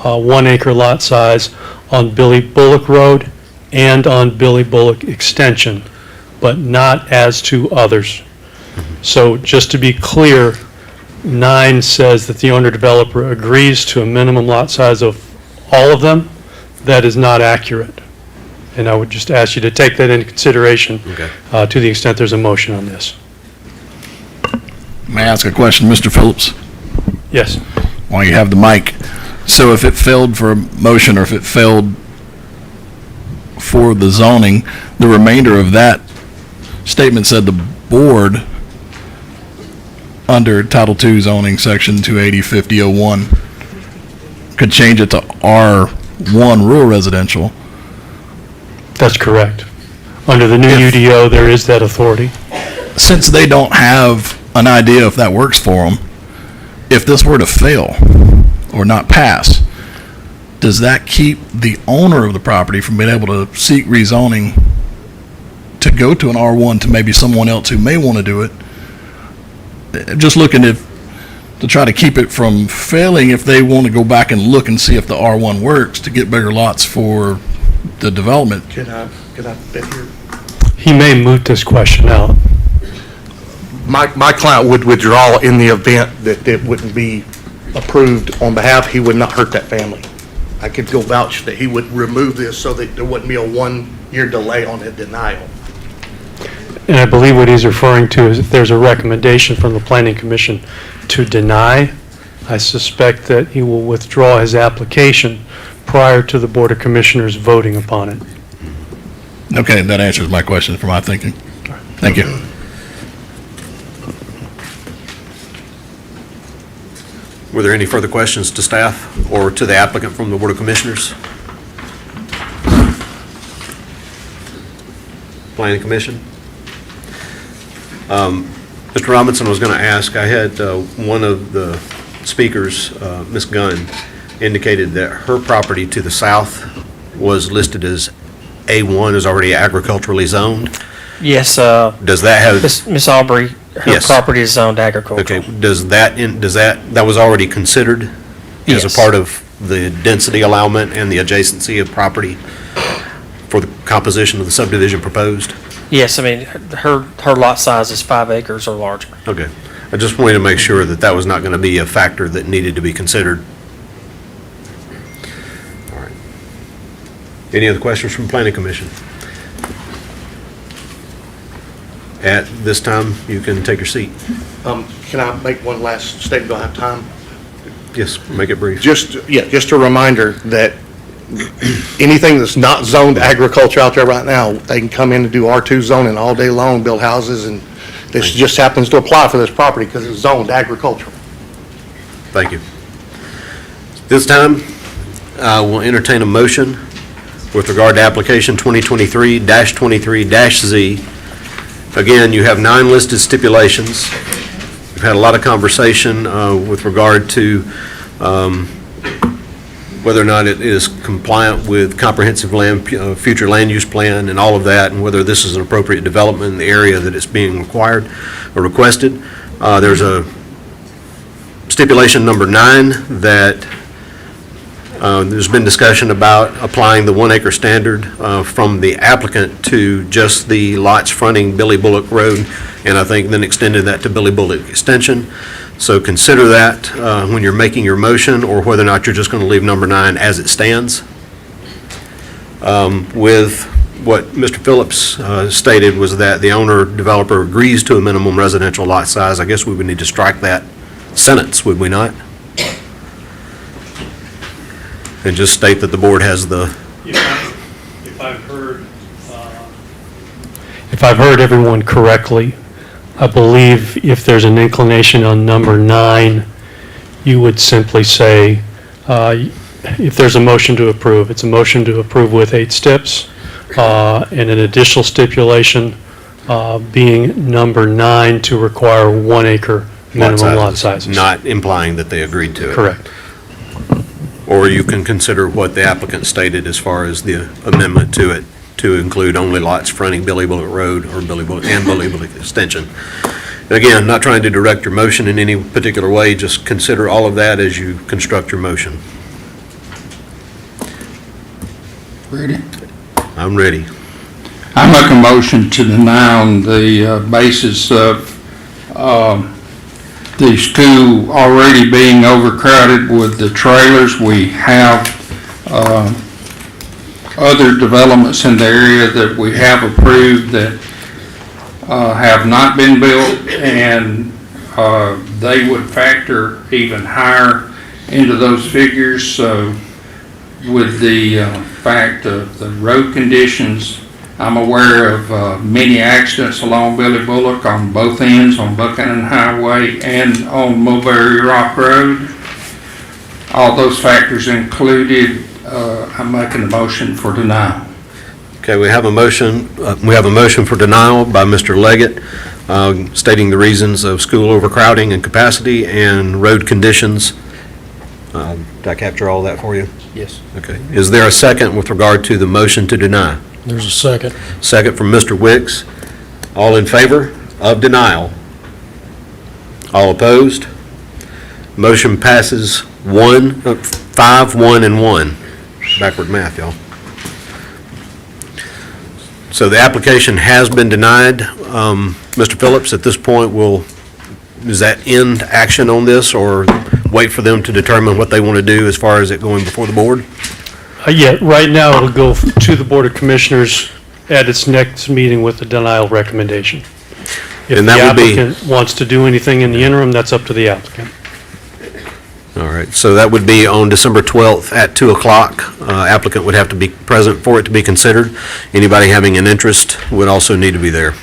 1 acre lot size on Billy Bullock Road and on Billy Bullock Extension, but not as to others. So just to be clear, 9 says that the owner-developer agrees to a minimum lot size of all of them. That is not accurate. And I would just ask you to take that into consideration to the extent there's a motion on this. May I ask a question, Mr. Phillips? Yes. While you have the mic. So if it failed for a motion, or if it failed for the zoning, the remainder of that statement said the board, under Title II zoning, Section 280-5001, could change it to R1 rural residential. That's correct. Under the new UDO, there is that authority. Since they don't have an idea if that works for them, if this were to fail or not pass, does that keep the owner of the property from being able to seek rezoning to go to an R1 to maybe someone else who may want to do it? Just looking to try to keep it from failing if they want to go back and look and see if the R1 works to get bigger lots for the development. Could I fit here? He may moot this question out. My client would withdraw in the event that it wouldn't be approved on behalf. He would not hurt that family. I could go vouch that he would remove this so that there wouldn't be a 1-year delay on the denial. And I believe what he's referring to is if there's a recommendation from the Planning Commission to deny, I suspect that he will withdraw his application prior to the Board of Commissioners voting upon it. Okay, that answers my question for my thinking. Thank you. Were there any further questions to staff or to the applicant from the Board of Commissioners? Planning Commission? Mr. Robinson was going to ask, I had one of the speakers, Ms. Gunn, indicated that her property to the south was listed as A1, is already agriculturally zoned. Yes, Does that have? Miss Aubrey, her Yes. property is zoned agricultural. Okay, does that was already considered as a Yes. part of the density allowance and the adjacency of property for the composition of the subdivision proposed? Yes, I mean, her lot size is 5 acres or larger. Okay. I just wanted to make sure that that was not going to be a factor that needed to be considered. All right. Any other questions from Planning Commission? At this time, you can take your seat. Can I make one last statement? Do I have time? Yes, make it brief. Just a reminder that anything that's not zoned agriculture out there right now, they can come in and do R2 zoning all day long, build houses, and this just happens to apply for this property because it's zoned agricultural. Thank you. This time, we'll entertain a motion with regard to application 2023-23-Z. Again, you have 9 listed stipulations. We've had a lot of conversation with regard to whether or not it is compliant with comprehensive future land use plan and all of that, and whether this is an appropriate development in the area that it's being required or requested. There's a stipulation number 9 that there's been discussion about applying the 1 acre standard from the applicant to just the lots fronting Billy Bullock Road, and I think then extended that to Billy Bullock Extension. So consider that when you're making your motion, or whether or not you're just going to leave number 9 as it stands. With what Mr. Phillips stated was that the owner developer agrees to a minimum residential lot size. I guess we would need to strike that sentence, would we not? And just state that the board has the... If I've heard everyone correctly, I believe if there's an inclination on number 9, you would simply say, if there's a motion to approve, it's a motion to approve with 8 steps, and an additional stipulation being number 9 to require 1 acre minimum lot sizes. Not implying that they agreed to it. Correct. Or you can consider what the applicant stated as far as the amendment to it, to include only lots fronting Billy Bullock Road or Billy Bullock Extension. And again, not trying to direct your motion in any particular way, just consider all of that as you construct your motion. Ready? I'm ready. I make a motion to deny on the basis of the school already being overcrowded with the trailers. We have other developments in the area that we have approved that have not been built, and they would factor even higher into those figures. So with the fact of the road conditions, I'm aware of many accidents along Billy Bullock on both ends, on Buchanan Highway and on Mulberry Rock Road. All those factors included, I'm making a motion for denial. Okay, we have a motion for denial by Mr. Leggett, stating the reasons of school overcrowding and capacity and road conditions. Did I capture all that for you? Yes. Okay. Is there a second with regard to the motion to deny? There's a second. Second from Mr. Wicks. All in favor of denial? All opposed? Motion passes 5, 1, and 1. Backward math, y'all. So the application has been denied. Mr. Phillips, at this point, does that end action on this, or wait for them to determine what they want to do as far as it going before the board? Yeah, right now it'll go to the Board of Commissioners at its next meeting with the denial recommendation. If And the that would be- applicant wants to do anything in the interim, that's up to the applicant. All right, so that would be on December 12th at 2 o'clock. Applicant would have to be present for it to be considered. Anybody having an interest would also need to be there.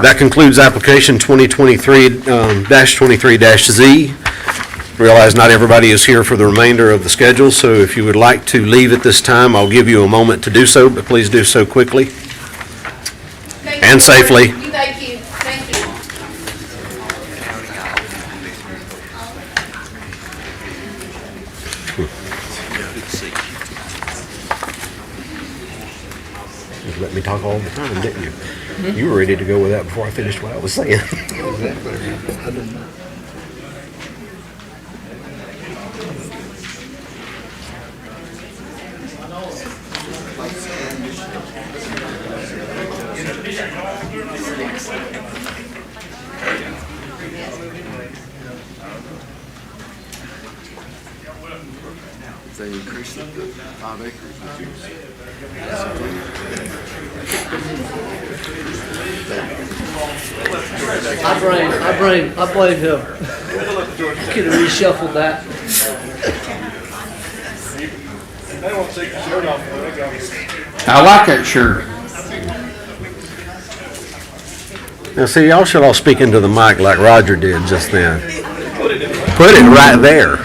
That concludes application 2023-23-Z. Realize not everybody is here for the remainder of the schedule, so if you would like to leave at this time, I'll give you a moment to do so, but please do so quickly and safely. Thank you. Thank you. You let me talk all the time, didn't you? You were ready to go with that before I finished what I was saying. They increased it to 5 acres. I blame him. Could have reshuffled that. I like that shirt. Now, see, y'all should all speak into the mic like Roger did just then. Put it right there.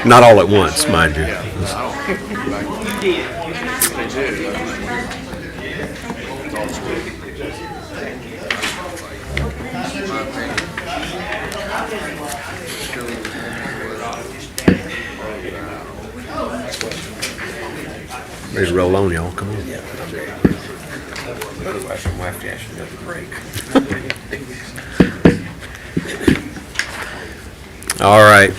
Not all at once, mind you. Ready to roll on, y'all. Come on. All right.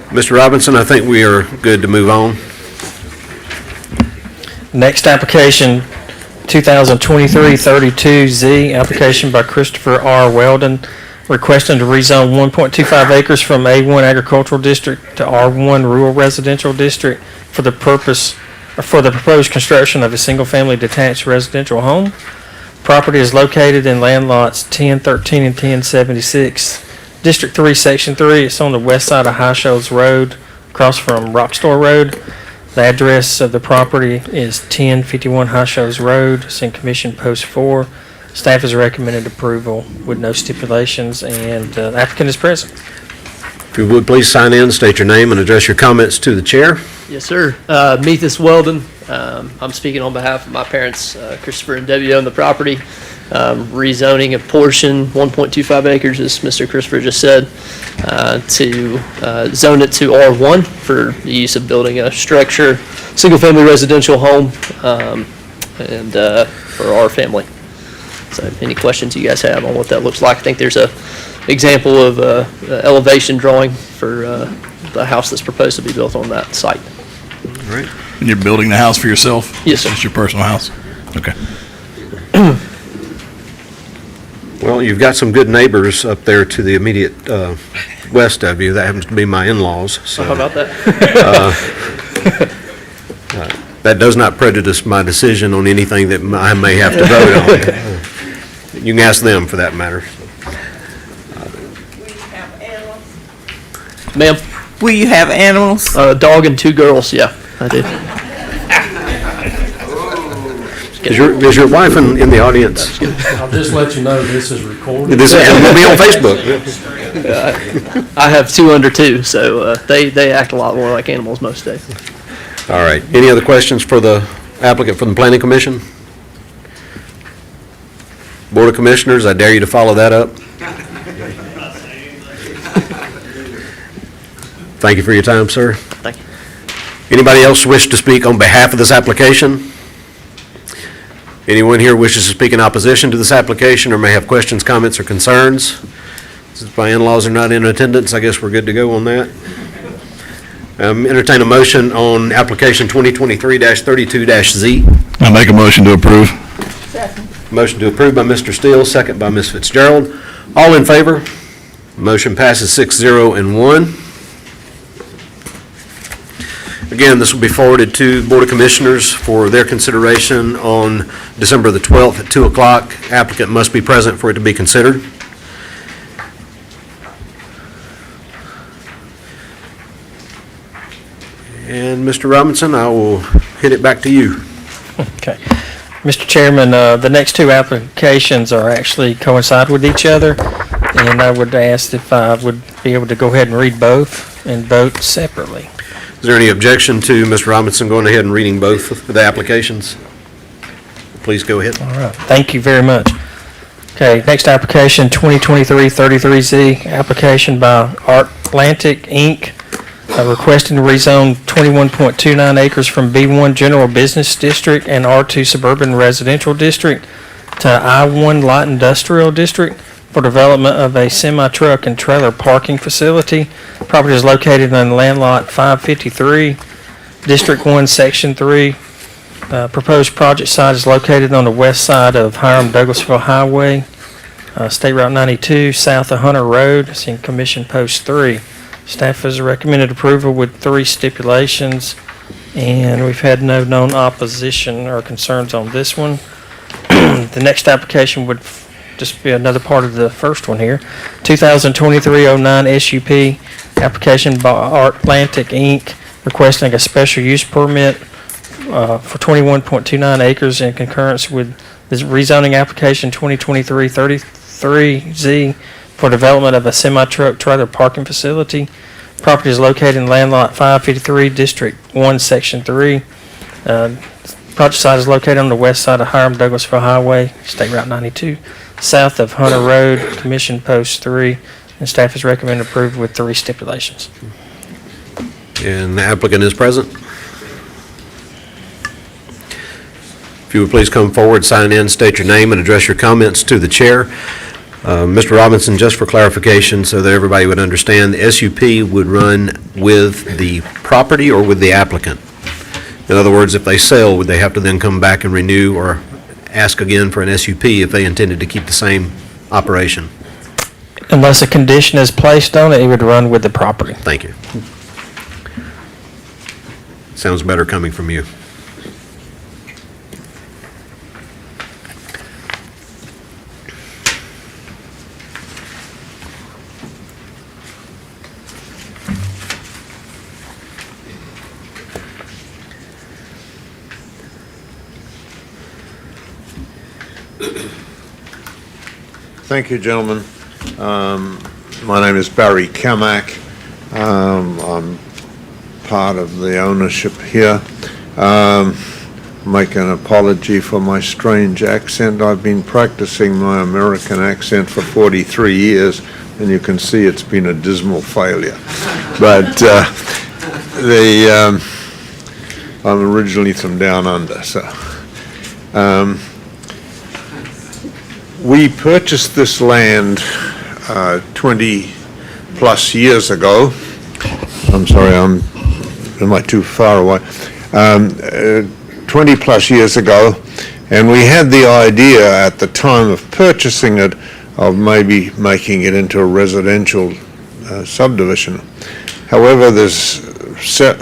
Mr. Robinson, I think we are good to move on. Next application, 2023-32Z, application by Christopher R. Weldon, requesting to rezone 1.25 acres from A1 Agricultural District to R1 Rural Residential District for the proposed construction of a single-family detached residential home. Property is located in land lots 1013 and 1076. District 3, Section 3, it's on the west side of High Shoals Road, across from Rockstore Road. The address of the property is 1051 High Shoals Road, it's in Commission Post 4. Staff has recommended approval with no stipulations, and the applicant is present. If you would, please sign in, state your name, and address your comments to the chair. Yes, sir. Methus Weldon. I'm speaking on behalf of my parents, Christopher and Debbie, own the property. Rezoning a portion, 1.25 acres, as Mr. Christopher just said, to zone it to R1 for the use of building a structure, single-family residential home, and for our family. So any questions you guys have on what that looks like? I think there's a example of elevation drawing for the house that's proposed to be built on that site. All right. And you're building the house for yourself? Yes, sir. It's your personal house? Okay. Well, you've got some good neighbors up there to the immediate west of you. That happens to be my in-laws, so. How about that? That does not prejudice my decision on anything that I may have to vote on. You can ask them for that matter. Ma'am? Will you have animals? A dog and 2 girls, yeah, I do. Is your wife in the audience? I'll just let you know this is recorded. This will be on Facebook. I have 2 under 2, so they act a lot more like animals most days. All right. Any other questions for the applicant from the Planning Commission? Board of Commissioners, I dare you to follow that up. Thank you for your time, sir. Thank you. Anybody else wish to speak on behalf of this application? Anyone here wishes to speak in opposition to this application or may have questions, comments, or concerns? Since my in-laws are not in attendance, I guess we're good to go on that. Entertain a motion on application 2023-32-Z. I make a motion to approve. Motion to approve by Mr. Steele, second by Ms. Fitzgerald. All in favor? Motion passes 6-0 and 1. Again, this will be forwarded to the Board of Commissioners for their consideration on December the 12th at 2 o'clock. Applicant must be present for it to be considered. And Mr. Robinson, I will hit it back to you. Okay. Mr. Chairman, the next 2 applications are actually coincide with each other, and I would ask if I would be able to go ahead and read both and vote separately. Is there any objection to Mr. Robinson going ahead and reading both of the applications? Please go ahead. All right, thank you very much. Okay, next application, 2023-33Z, application by Atlantic Inc., requesting to rezone 21.29 acres from B1 General Business District and R2 Suburban Residential District to I1 Light Industrial District for development of a semi-truck and trailer parking facility. Property is located on land lot 553, District 1, Section 3. Proposed project site is located on the west side of Hiram-Douglasville Highway, State Route 92, south of Hunter Road. It's in Commission Post 3. Staff has recommended approval with 3 stipulations, and we've had no known opposition or concerns on this one. The next application would just be another part of the first one here. 2023-09 SUP, application by Atlantic Inc., requesting a special use permit for 21.29 acres in concurrence with this rezoning application 2023-33Z for development of a semi-truck trailer parking facility. Property is located in land lot 553, District 1, Section 3. Project site is located on the west side of Hiram-Douglasville Highway, State Route 92, south of Hunter Road, Commission Post 3, and staff has recommended approval with 3 stipulations. And the applicant is present. If you would please come forward, sign in, state your name, and address your comments to the chair. Mr. Robinson, just for clarification, so that everybody would understand, the SUP would run with the property or with the applicant? In other words, if they sell, would they have to then come back and renew or ask again for an SUP if they intended to keep the same operation? Unless a condition is placed on it, it would run with the property. Thank you. Sounds better coming from you. Thank you, gentlemen. My name is Barry Kamak. I'm part of the ownership here. Make an apology for my strange accent. I've been practicing my American accent for 43 years, and you can see it's been a dismal failure. But I'm originally from down under, so. We purchased this land 20 plus years ago, I'm sorry, am I too far away? 20-plus years ago, and we had the idea at the time of purchasing it of maybe making it into a residential subdivision. However, there's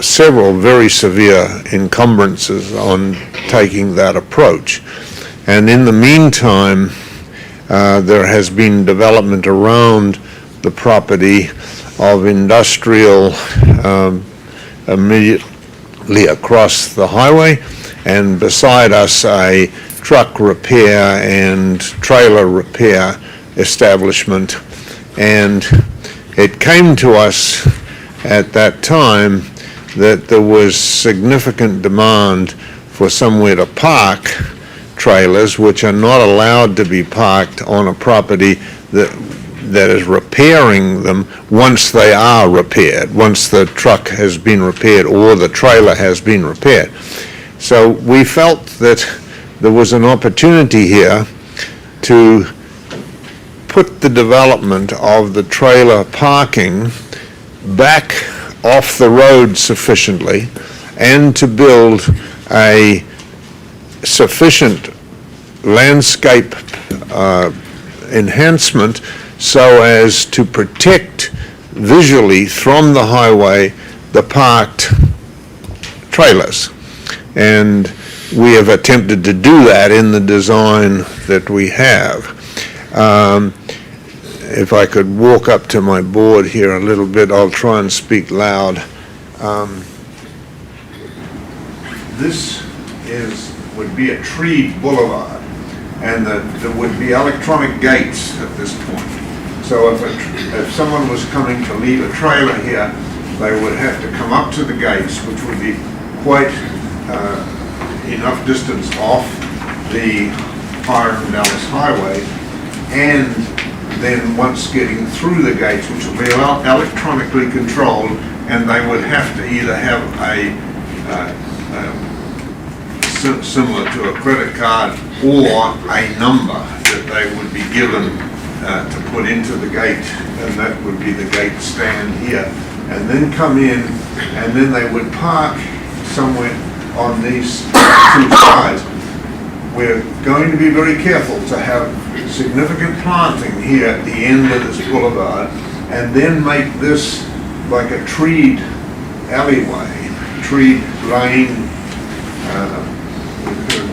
several very severe encumbrances on taking that approach. And in the meantime, there has been development around the property of industrial immediately across the highway, and beside us a truck repair and trailer repair establishment. And it came to us at that time that there was significant demand for somewhere to park trailers, which are not allowed to be parked on a property that is repairing them once they are repaired, once the truck has been repaired or the trailer has been repaired. So we felt that there was an opportunity here to put the development of the trailer parking back off the road sufficiently and to build a sufficient landscape enhancement so as to protect visually from the highway the parked trailers. And we have attempted to do that in the design that we have. If I could walk up to my board here a little bit, I'll try and speak loud. This would be a treed boulevard, and there would be electronic gates at this point. So if someone was coming to leave a trailer here, they would have to come up to the gates, which would be quite enough distance off the Hiram-Dallas Highway, and then once getting through the gates, which will be electronically controlled, and they would have to either have similar to a credit card or a number that they would be given to put into the gate, and that would be the gate stand here, and then come in, and then they would park somewhere on these two sides. We're going to be very careful to have significant planting here at the end of this boulevard, and then make this like a treed alleyway, treed lane. We've heard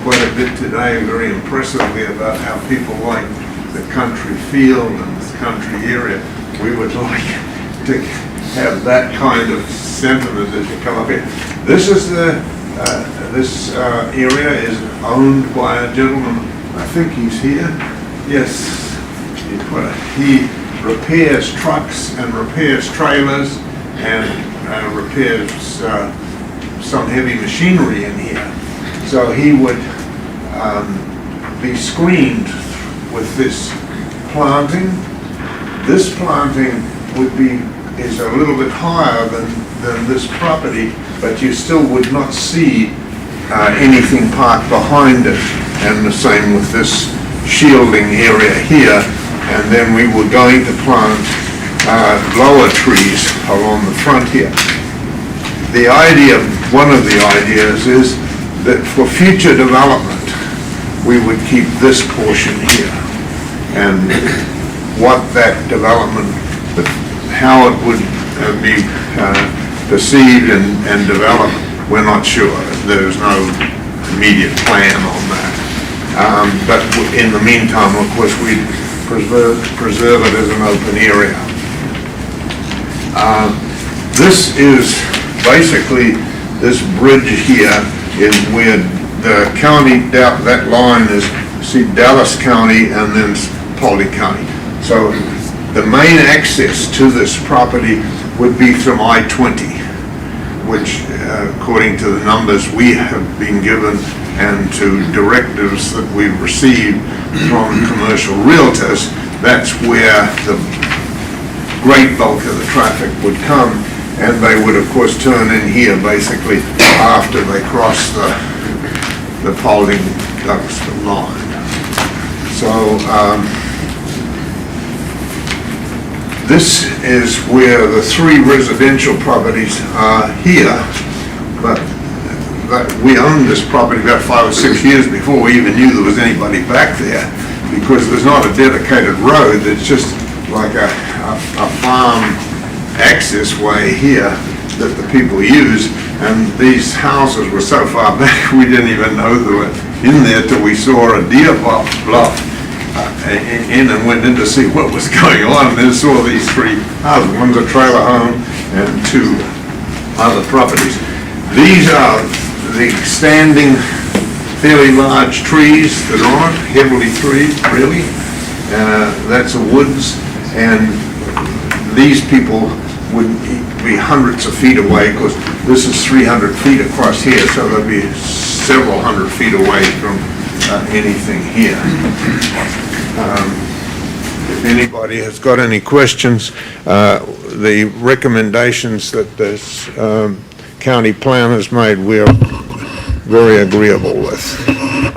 quite a bit today, very impressively, about how people like the country feel and the country area. We would like to have that kind of sentiment as you come up here. This is this area is owned by a gentleman, I think he's here. Yes, he repairs trucks and repairs trailers and repairs some heavy machinery in here. So he would be screened with this planting. This planting is a little bit higher than this property, but you still would not see anything parked behind it. And the same with this shielding area here. And then we were going to plant lower trees along the front here. The idea, one of the ideas is that for future development, we would keep this portion here. And what that development, how it would be perceived and developed, we're not sure. There's no immediate plan on that. But in the meantime, of course, we'd preserve it as an open area. This is basically, this bridge here is where the county, that line is, see, Dallas County and then Paulding County. So the main access to this property would be from I-20, which according to the numbers we have been given and to directives that we've received from commercial realtors, that's where the great bulk of the traffic would come, and they would of course turn in here basically after they cross the Paulding line. So This is where the 3 residential properties are here, but we owned this property about 5 or 6 years before we even knew there was anybody back there, because there's not a dedicated road, it's just like a farm access way here that the people use, and these houses were so far back we didn't even know they were in there till we saw a deer bluff in and went in to see what was going on, and then saw these 3 houses. One's a trailer home and 2 other properties. These are the standing fairly large trees that are on, heavily treed, really. That's the woods, and these people would be hundreds of feet away, because this is 300 feet across here, so they'll be several hundred feet away from anything here. If anybody has got any questions, the recommendations that this county plan has made, we are very agreeable with.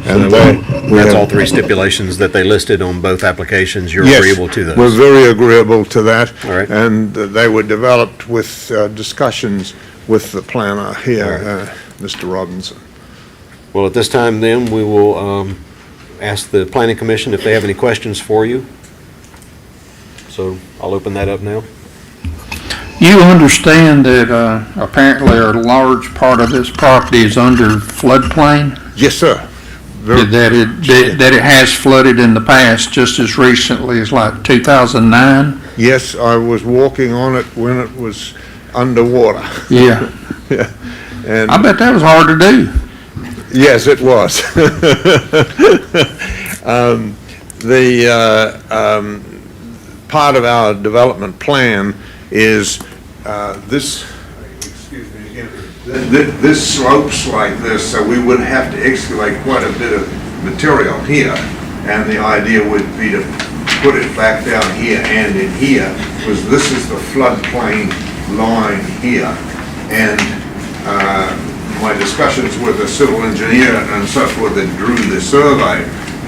And That's all 3 stipulations that they listed on both applications. You're agreeable to those? We're very agreeable to that. All right. And they were developed with discussions with the planner here, Mr. Robinson. Well, at this time then, we will ask the planning commission if they have any questions for you. So I'll open that up now. You understand that apparently a large part of this property is under floodplain? Yes, sir. That it has flooded in the past, just as recently as like 2009? Yes, I was walking on it when it was underwater. Yeah. Yeah. And I bet that was hard to do. yes, it was. Part of our development plan is this, excuse me again, this slopes like this, so we would have to excavate quite a bit of material here, and the idea would be to put it back down here and in here, because this is the floodplain line here. And my discussions with the civil engineer and so forth that drew the survey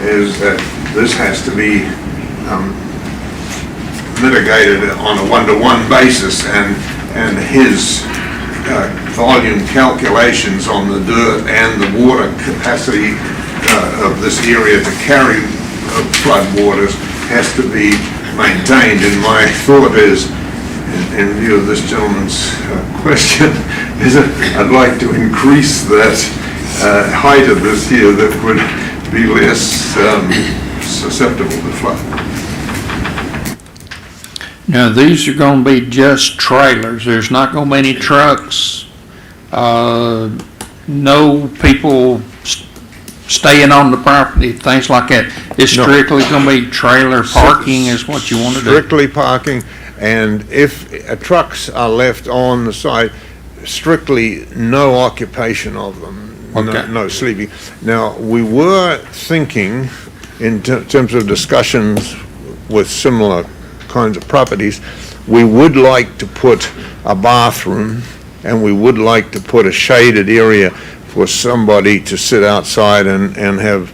is that this has to be mitigated on a one-to-one basis, and his volume calculations on the dirt and the water capacity of this area to carry flood waters has to be maintained. And my thought is, in view of this gentleman's question, is that I'd like to increase that height of this here that would be less susceptible to flood. Now, these are going to be just trailers. There's not going to be any trucks, no people staying on the property, things like that. It's strictly going to be trailer parking is what you want to do? Strictly parking, and if trucks are left on the site, strictly no occupation of them, no sleeping. Now, we were thinking, in terms of discussions with similar kinds of properties, we would like to put a bathroom, and we would like to put a shaded area for somebody to sit outside and have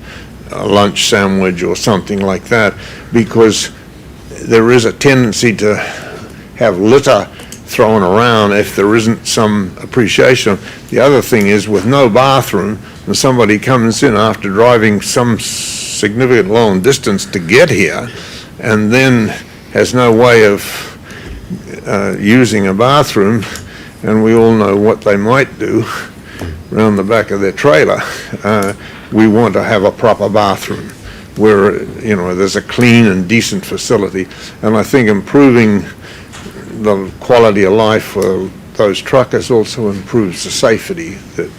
a lunch sandwich or something like that, because there is a tendency to have litter thrown around if there isn't some appreciation. The other thing is, with no bathroom, when somebody comes in after driving some significant long distance to get here, and then has no way of using a bathroom, and we all know what they might do around the back of their trailer, we want to have a proper bathroom where, you know, there's a clean and decent facility. And I think improving the quality of life for those truckers also improves the safety that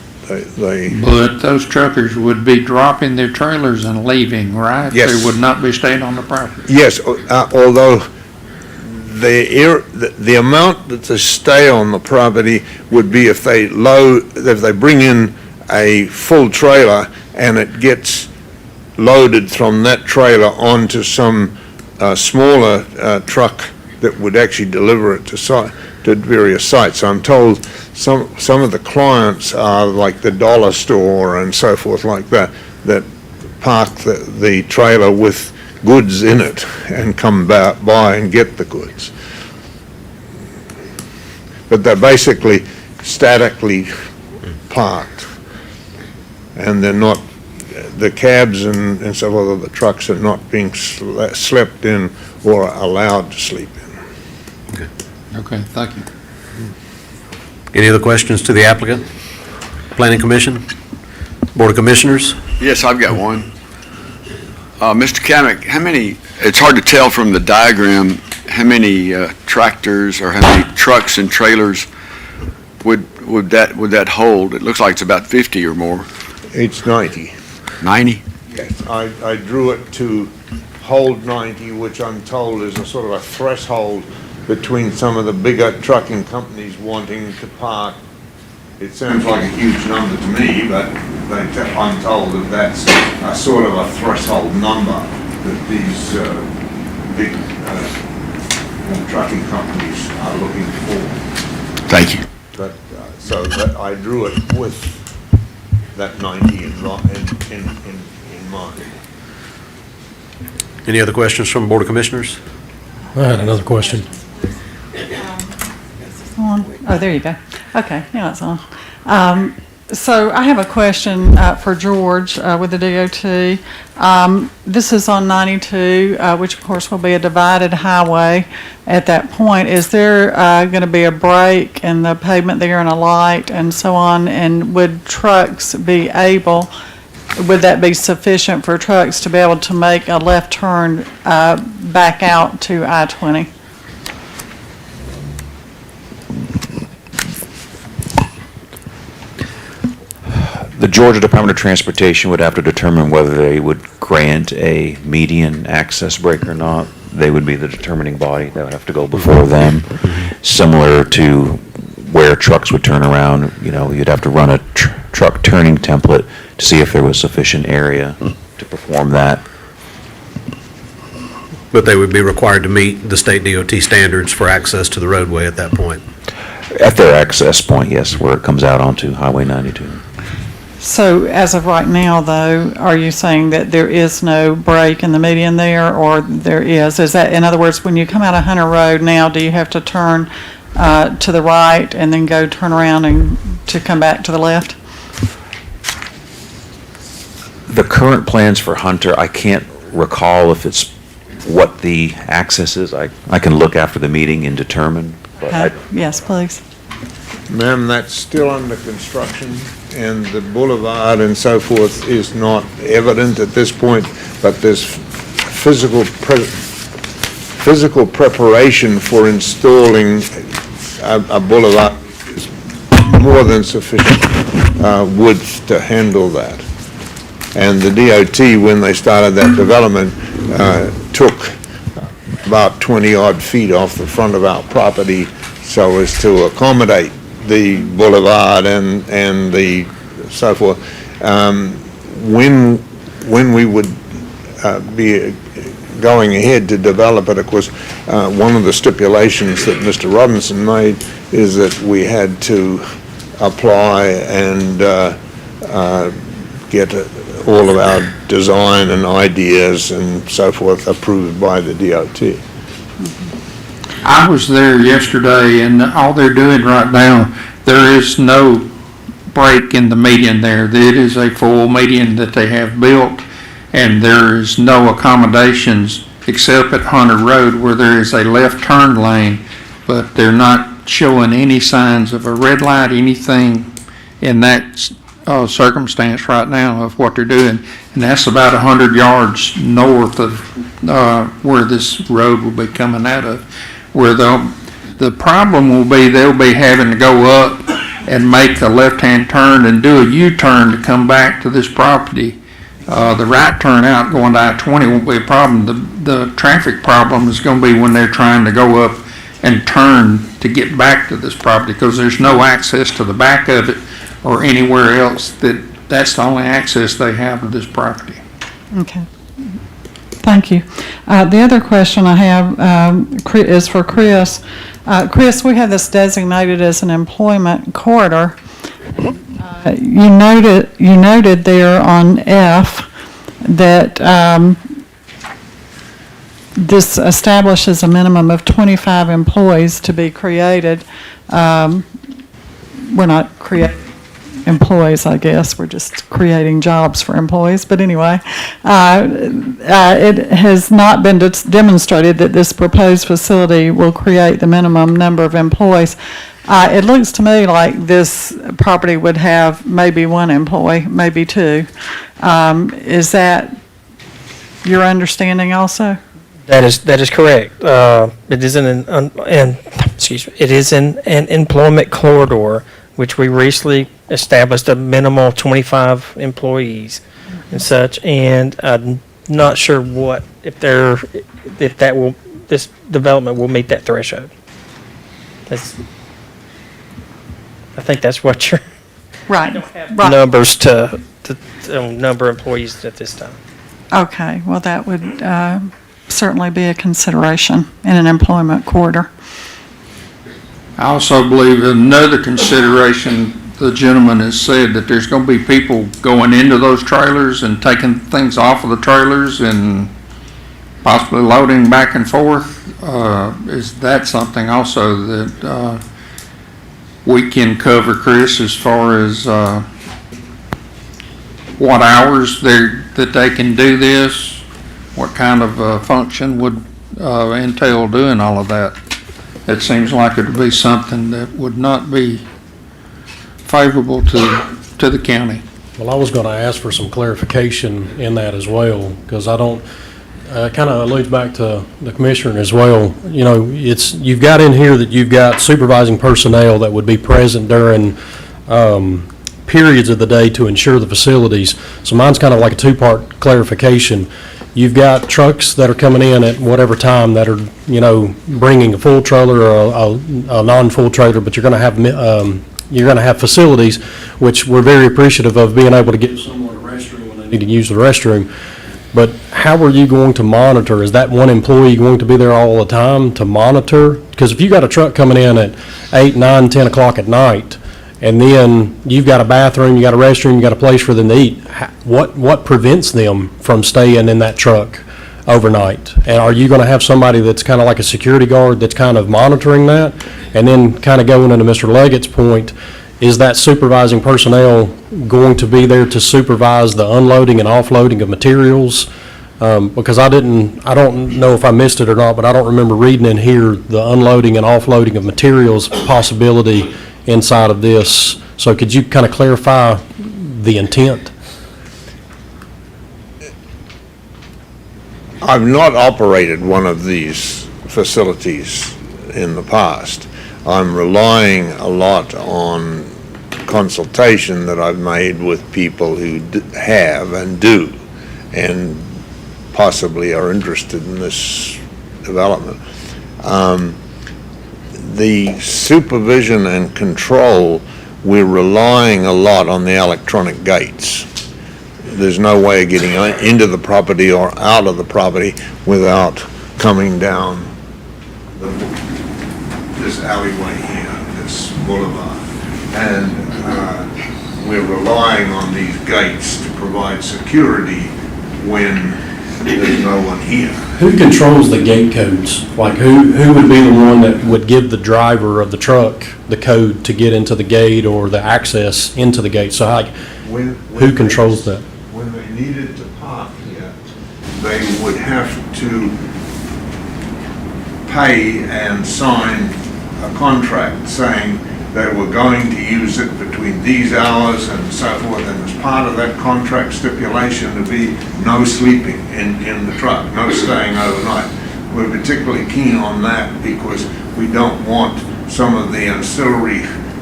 they... But those truckers would be dropping their trailers and leaving, right? Yes. They would not be staying on the property. Yes, although the amount that they stay on the property would be if they bring in a full trailer and it gets loaded from that trailer onto some smaller truck that would actually deliver it to various sites. I'm told some of the clients are like the dollar store and so forth like that park the trailer with goods in it and come by and get the goods. but they're basically statically parked. And they're not, the cabs and so forth of the trucks are not being slept in or allowed to sleep in. Okay, thank you. Any other questions to the applicant? Planning Commission? Board of Commissioners? Yes, I've got one. Mr. Kamick, how many, it's hard to tell from the diagram, how many tractors or how many trucks and trailers would that hold? It looks like it's about 50 or more. It's 90. 90? Yes. I drew it to hold 90, which I'm told is a sort of a threshold between some of the bigger trucking companies wanting to park. It sounds like a huge number to me, but I'm told that that's a sort of a threshold number that these big trucking companies are looking for. Thank you. But, so that I drew it with that 90 in mind. Any other questions from Board of Commissioners? I had another question. Oh, there you go. Okay, now it's on. So I have a question for George with the DOT. This is on 92, which of course will be a divided highway at that point. Is there going to be a break in the pavement there and a light and so on? And would trucks be able, would that be sufficient for trucks to be able to make a left turn back out to I-20? The Georgia Department of Transportation would have to determine whether they would grant a median access break or not. They would be the determining body. That would have to go before them. Similar to where trucks would turn around, you know, you'd have to run a truck turning template to see if there was sufficient area to perform that. But they would be required to meet the state DOT standards for access to the roadway at that point. At their access point, yes, where it comes out onto Highway 92. So as of right now, though, are you saying that there is no break in the median there, or there is? Is that, in other words, when you come out of Hunter Road now, do you have to turn to the right and then go turn around and to come back to the left? The current plans for Hunter, I can't recall if it's what the access is. I can look after the meeting and determine. But yes, please. Ma'am, that's still under construction, and the boulevard and so forth is not evident at this point, but there's physical preparation for installing a boulevard is more than sufficient width to handle that. And the DOT, when they started that development, took about 20-odd feet off the front of our property so as to accommodate the boulevard and the so forth. When we would be going ahead to develop it, of course, one of the stipulations that Mr. Robinson made is that we had to apply and get all of our design and ideas and so forth approved by the DOT. I was there yesterday, and all they're doing right now, there is no break in the median there. It is a full median that they have built, and there is no accommodations except at Hunter Road where there is a left turn lane, but they're not showing any signs of a red light, anything in that circumstance right now of what they're doing. And that's about 100 yards north of where this road will be coming out of. Where the problem will be, they'll be having to go up and make a left-hand turn and do a U-turn to come back to this property. The right turn out going to I-20 won't be a problem. The traffic problem is going to be when they're trying to go up and turn to get back to this property, because there's no access to the back of it or anywhere else. That's the only access they have to this property. Okay. Thank you. The other question I have is for Chris. Chris, we have this designated as an employment corridor. You noted there on F that this establishes a minimum of 25 employees to be created. We're not creating employees, I guess, we're just creating jobs for employees, but anyway, it has not been demonstrated that this proposed facility will create the minimum number of employees. It looks to me like this property would have maybe one employee, maybe two. Is that your understanding also? That is correct. It is in an employment corridor, which we recently established a minimal 25 employees and such, and I'm not sure if this development will meet that threshold. I think that's what your Right. numbers to number of employees at this time. Okay, well, that would certainly be a consideration in an employment corridor. I also believe another consideration, the gentleman has said that there's going to be people going into those trailers and taking things off of the trailers and possibly loading back and forth. Is that something also that we can cover, Chris, as far as what hours that they can do this? What kind of function would entail doing all of that? It seems like it would be something that would not be favorable to the county. Well, I was going to ask for some clarification in that as well, because I don't, kind of alludes back to the commissioner as well. You know, you've got in here that you've got supervising personnel that would be present during periods of the day to ensure the facilities. So mine's kind of like a two-part clarification. You've got trucks that are coming in at whatever time that are, you know, bringing a full trailer or a non-full trailer, but you're going to have facilities, which we're very appreciative of being able to get someone a restroom when they need to use the restroom. But how are you going to monitor? Is that one employee going to be there all the time to monitor? Because if you got a truck coming in at 8, 9, 10 o'clock at night, and then you've got a bathroom, you got a restroom, you got a place for them to eat, what prevents them from staying in that truck overnight? And are you going to have somebody that's kind of like a security guard that's kind of monitoring that? And then kind of going into Mr. Leggett's point, is that supervising personnel going to be there to supervise the unloading and offloading of materials? Because I don't know if I missed it or not, but I don't remember reading in here the unloading and offloading of materials possibility inside of this. So could you kind of clarify the intent? I've not operated one of these facilities in the past. I'm relying a lot on consultation that I've made with people who have and do, and possibly are interested in this development. The supervision and control, we're relying a lot on the electronic gates. There's no way of getting into the property or out of the property without coming down this alleyway here, this boulevard. And we're relying on these gates to provide security when there's no one here. Who controls the gate codes? Like who would be the one that would give the driver of the truck the code to get into the gate or the access into the gate? So who controls that? When they needed to park here, they would have to pay and sign a contract saying they were going to use it between these hours and so forth, and as part of that contract stipulation to be no sleeping in the truck, no staying overnight. We're particularly keen on that because we don't want some of the ancillary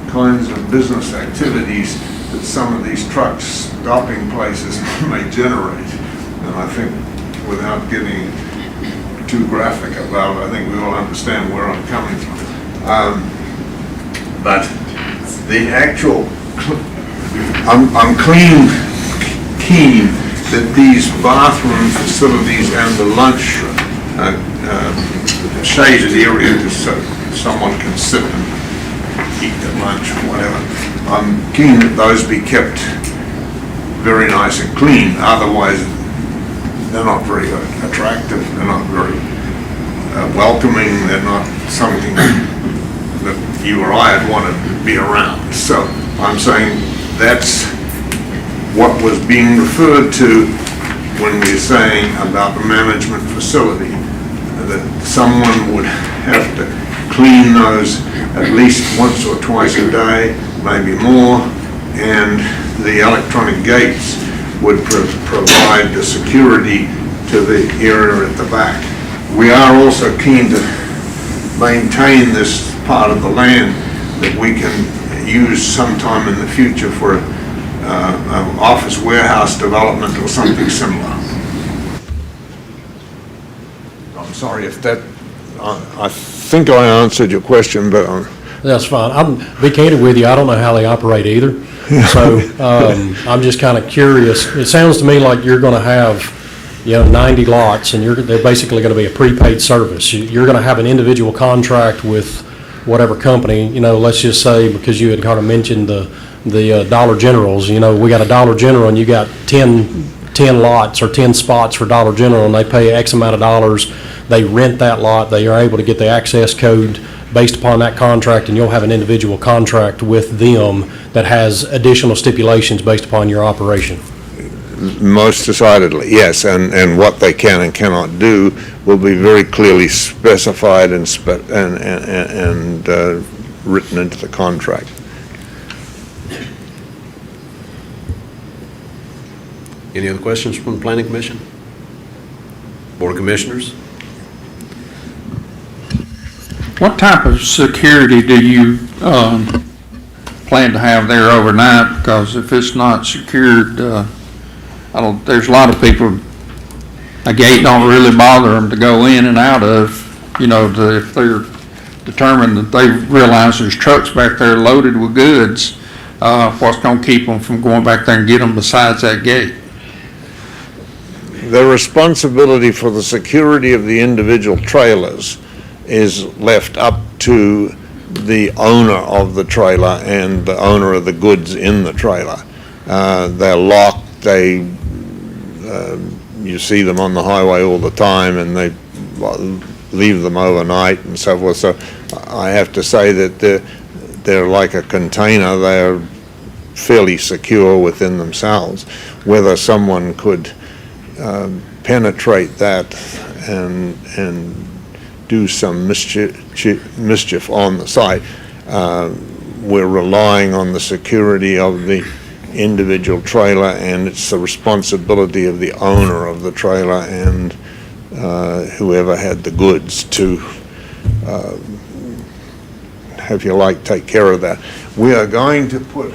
kinds of business activities that some of these truck stopping places may generate. And I think without getting too graphic about it, I think we all understand where I'm coming from. But the actual, I'm keen that these bathroom facilities and the lunch shaded area, so someone can sit and eat their lunch or whatever, I'm keen that those be kept very nice and clean. Otherwise, they're not very attractive, they're not very welcoming, they're not something that you or I would want to be around. So I'm saying that's what was being referred to when we're saying about the management facility, that someone would have to clean those at least once or twice a day, maybe more, and the electronic gates would provide the security to the area at the back. We are also keen to maintain this part of the land that we can use sometime in the future for an office warehouse development or something similar. I'm sorry if that, I think I answered your question, but That's fine. I'm, be candid with you, I don't know how they operate either. So, I'm just kind of curious. It sounds to me like you're going to have, 90 lots, and they're basically going to be a prepaid service. You're going to have an individual contract with whatever company, let's just say, because you had kind of mentioned the Dollar Generals, we got a Dollar General and you got 10 lots or 10 spots for Dollar General, and they pay X amount of dollars. They rent that lot. They are able to get the access code based upon that contract, and you'll have an individual contract with them that has additional stipulations based upon your operation. most decidedly, yes, and what they can and cannot do will be very clearly specified and written into the contract. Any other questions from the Planning Commission? Board of Commissioners? What type of security do you plan to have there overnight? Because if it's not secured, there's a lot of people, a gate don't really bother them to go in and out of, if they're determined that they realize there's trucks back there loaded with goods, what's going to keep them from going back there and get them besides that gate? The responsibility for the security of the individual trailers is left up to the owner of the trailer and the owner of the goods in the trailer. They're locked, you see them on the highway all the time, and they leave them overnight and so forth. So I have to say that they're like a container. They're fairly secure within themselves. Whether someone could penetrate that and do some mischief on the site, we're relying on the security of the individual trailer, and it's the responsibility of the owner of the trailer and whoever had the goods to, if you like, take care of that. We are going to put,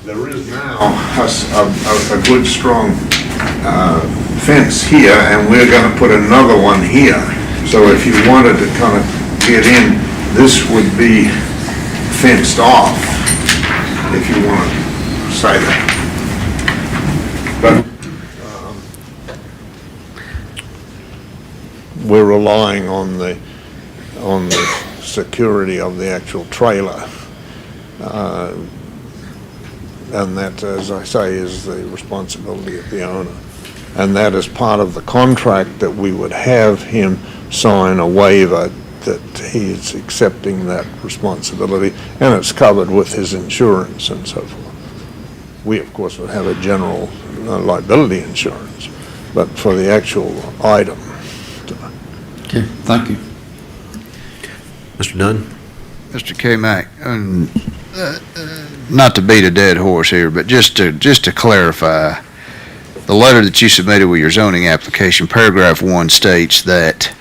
there is now a good strong fence here, and we're going to put another one here. So if you wanted to kind of get in, this would be fenced off, if you want to say that. But we're relying on the security of the actual trailer. And that, as I say, is the responsibility of the owner. And that is part of the contract that we would have him sign a waiver that he is accepting that responsibility, and it's covered with his insurance and so forth. We, of course, would have a general liability insurance, but for the actual item. Okay, thank you. Mr. Dunn? Mr. K. Mack, not to beat a dead horse here, but just to clarify, the letter that you submitted with your zoning application, paragraph 1 states that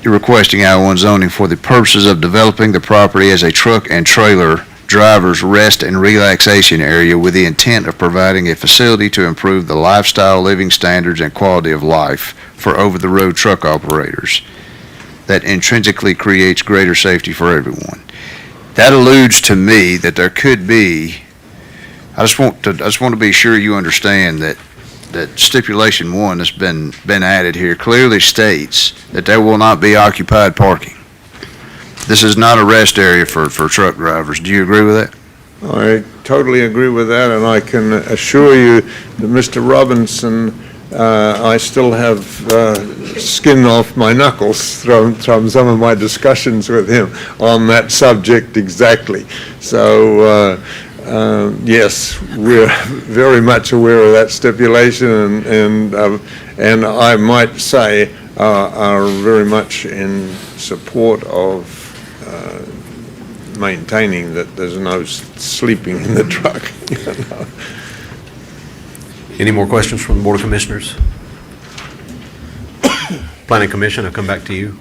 you're requesting I-1 zoning for the purposes of developing the property as a truck and trailer driver's rest and relaxation area with the intent of providing a facility to improve the lifestyle, living standards, and quality of life for over-the-road truck operators that intrinsically creates greater safety for everyone. That alludes to me that there could be, I just want to be sure you understand that stipulation 1 that's been added here clearly states that there will not be occupied parking. This is not a rest area for truck drivers. Do you agree with that? I totally agree with that, and I can assure you that Mr. Robinson I still have skin off my knuckles from some of my discussions with him on that subject exactly. So, yes, we're very much aware of that stipulation, and I might say are very much in support of maintaining that there's no sleeping in the truck. You know. Any more questions from the Board of Commissioners? Planning Commission, I'll come back to you.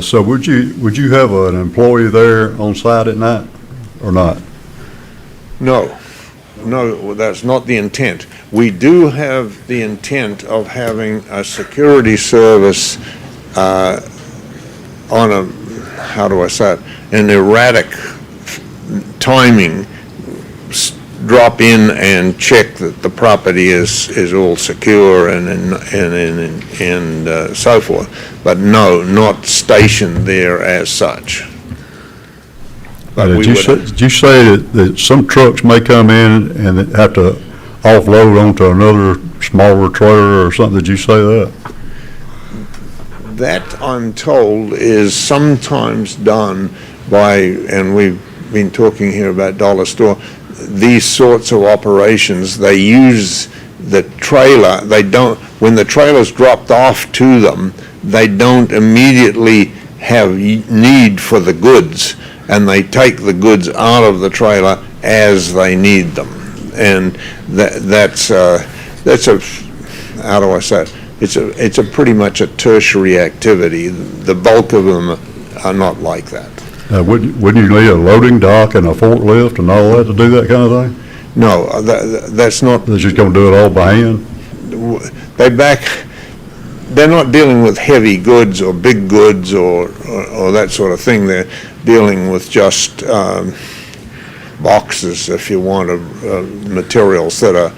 So would you have an employee there on site at night or not? No, that's not the intent. We do have the intent of having a security service on a, how do I say it, an erratic timing, drop in and check that the property is all secure and so forth. But no, not stationed there as such. But Did you say that some trucks may come in and have to offload onto another smaller trailer or something? Did you say that? That, I'm told, is sometimes done by, and we've been talking here about dollar store, these sorts of operations. They use the trailer, they don't, when the trailer's dropped off to them, they don't immediately have need for the goods, and they take the goods out of the trailer as they need them. And that's a, how do I say it? It's a pretty much a tertiary activity. The bulk of them are not like that. Wouldn't you need a loading dock and a forklift and all that to do that kind of thing? No, that's not. They're just going to do it all by hand? They're not dealing with heavy goods or big goods or that sort of thing. They're dealing with just boxes, if you want, of materials that are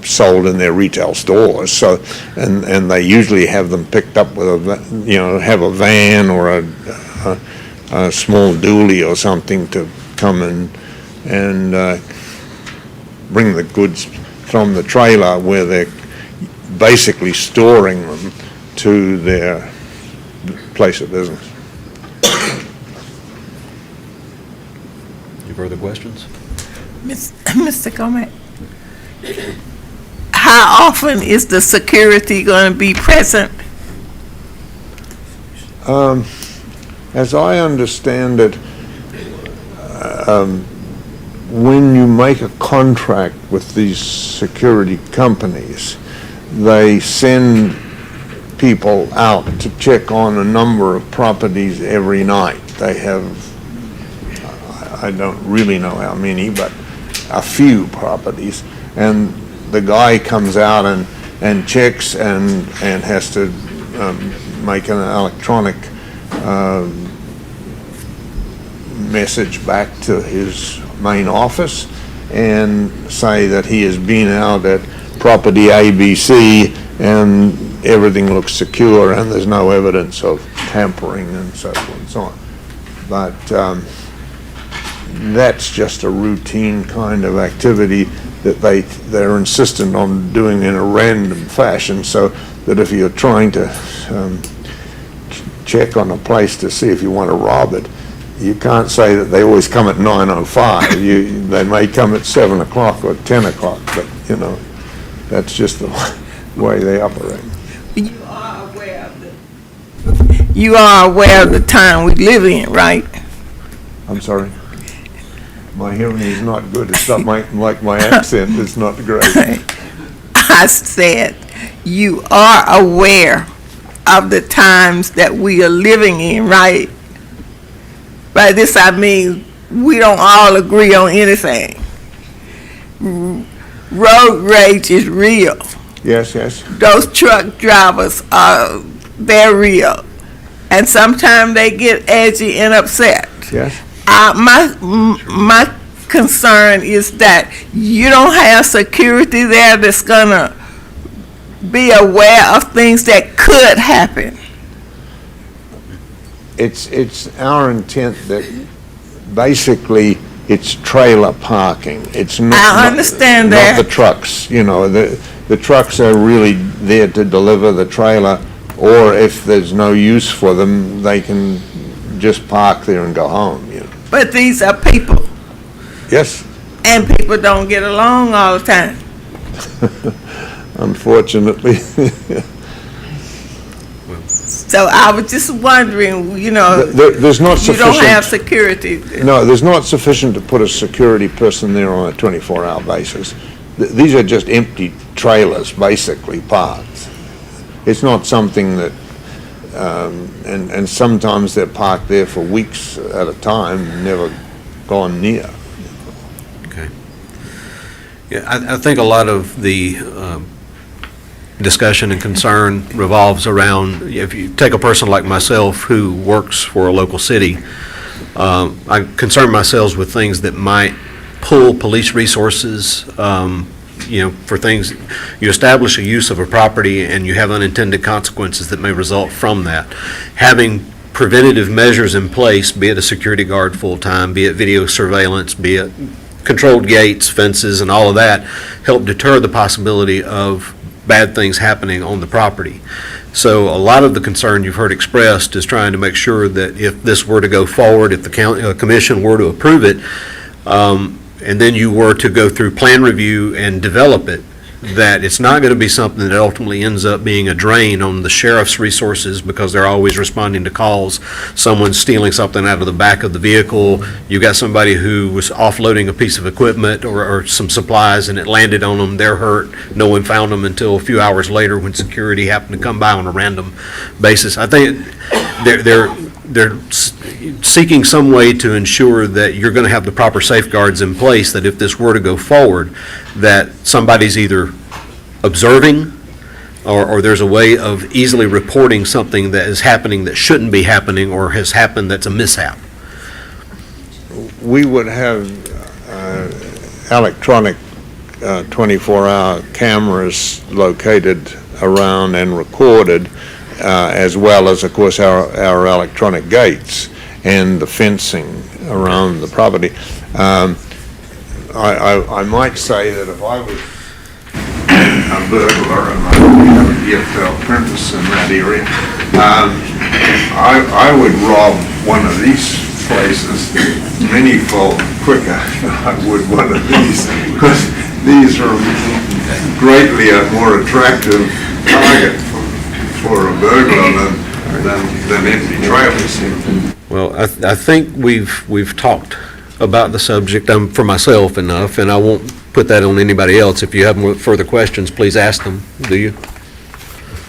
sold in their retail stores. So, and they usually have them picked up with have a van or a small dually or something to come and bring the goods from the trailer where they're basically storing them to their place of business. Any further questions? Mr. Gomez, how often is the security going to be present? As I understand it, when you make a contract with these security companies, they send people out to check on a number of properties every night. They have, I don't really know how many, but a few properties. And the guy comes out and checks and has to make an electronic message back to his main office and say that he has been out at property ABC and everything looks secure and there's no evidence of tampering and so forth and so on. But that's just a routine kind of activity that they're insistent on doing in a random fashion, so that if you're trying to check on a place to see if you want to rob it, you can't say that they always come at 9:05. They may come at 7 o'clock or 10 o'clock, but that's just the way they operate. You are aware of the time we live in, right? I'm sorry. My hearing is not good. It's not like my accent is not great. I said, you are aware of the times that we are living in, right? By this I mean, we don't all agree on anything. Road rage is real. Yes. Those truck drivers they're real. And sometimes they get edgy and upset. Yes. My concern is that you don't have security there that's gonna be aware of things that could happen. It's our intent that basically it's trailer parking. It's not. I understand that. Not the trucks, the trucks are really there to deliver the trailer, or if there's no use for them, they can just park there and go home, But these are people, Yes, and people don't get along all the time. unfortunately. So I was just wondering, There's not you don't have sufficient, security. no, there's not sufficient to put a security person there on a 24-hour basis. These are just empty trailers, basically, parked. It's not something that, and sometimes they're parked there for weeks at a time, never gone near. Okay. Yeah, I think a lot of the discussion and concern revolves around, if you take a person like myself who works for a local city, I concern myself with things that might pull police resources, for things, you establish a use of a property and you have unintended consequences that may result from that. Having preventative measures in place, be it a security guard full-time, be it video surveillance, be it controlled gates, fences, and all of that, help deter the possibility of bad things happening on the property. So a lot of the concern you've heard expressed is trying to make sure that if this were to go forward, if the county commission were to approve it, and then you were to go through plan review and develop it, that it's not going to be something that ultimately ends up being a drain on the sheriff's resources because they're always responding to calls. Someone's stealing something out of the back of the vehicle. You got somebody who was offloading a piece of equipment or some supplies and it landed on them. They're hurt. No one found them until a few hours later when security happened to come by on a random basis. I think they're seeking some way to ensure that you're going to have the proper safeguards in place, that if this were to go forward, that somebody's either observing or there's a way of easily reporting something that is happening that shouldn't be happening or has happened that's a mishap. We would have electronic 24-hour cameras located around and recorded, as well as, of course, our electronic gates and the fencing around the property. I might say that if I was a burglar and I have a DFL apprentice in that area, I would rob one of these places many-fold quicker than I would one of these, because these are greatly a more attractive target for a burglar than empty trailers. Well, I think we've talked about the subject for myself enough, and I won't put that on anybody else. If you have more further questions, please ask them. Do you?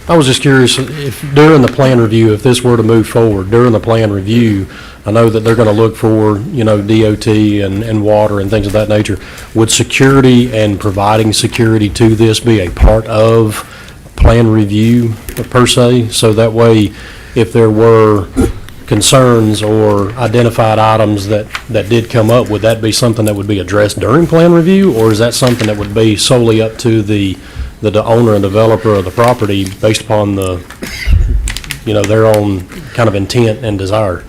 I was just curious, if during the plan review, if this were to move forward, during the plan review, I know that they're going to look for, DOT and water and things of that nature. Would security and providing security to this be a part of plan review per se? So that way, if there were concerns or identified items that did come up, would that be something that would be addressed during plan review? Or is that something that would be solely up to the owner and developer of the property based upon their own kind of intent and desire?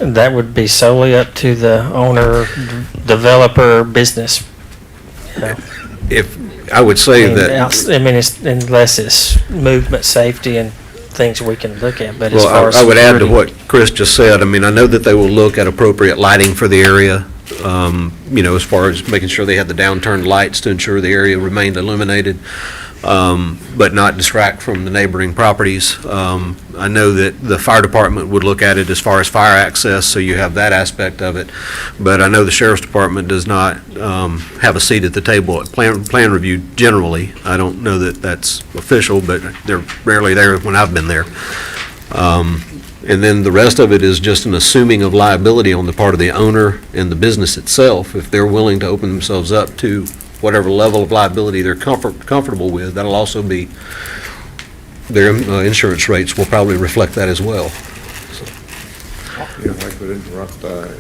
That would be solely up to the owner, developer, business. If I would say that, Unless it's movement, safety, and things we can look at, but as far well, as I would add to security- what Chris just said. I mean, I know that they will look at appropriate lighting for the area, as far as making sure they had the downturned lights to ensure the area remained illuminated, but not distract from the neighboring properties. I know that the fire department would look at it as far as fire access, so you have that aspect of it. But I know the sheriff's department does not have a seat at the table at plan review generally. I don't know that that's official, but they're rarely there when I've been there. And then the rest of it is just an assuming of liability on the part of the owner and the business itself. If they're willing to open themselves up to whatever level of liability they're comfortable with, that'll also be, their insurance rates will probably reflect that as well. If I could interrupt, the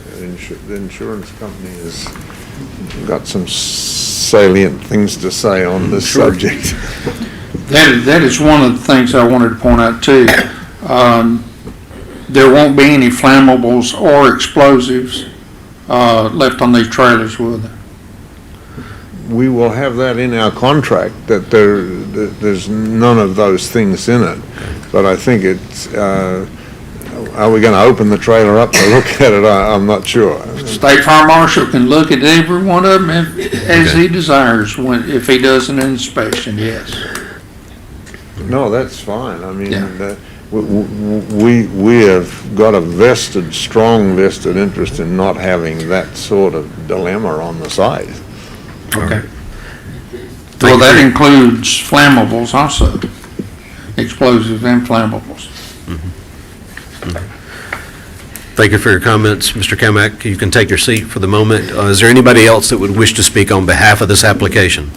insurance company has got some salient things to say on this subject. That is one of the things I wanted to point out too. There won't be any flammables or explosives left on these trailers, will there? We will have that in our contract, that there's none of those things in it. But I think it's, are we gonna open the trailer up to look at it? I'm not sure. State Fire Marshal can look at every one of them as he desires, if he does an inspection, yes. No, that's fine. I mean, Yeah. we have got a strong vested interest in not having that sort of dilemma on the site. Okay. Well, that includes flammables also, explosives and flammables. Thank you for your comments, Mr. Kamak. You can take your seat for the moment. Is there anybody else that would wish to speak on behalf of this application?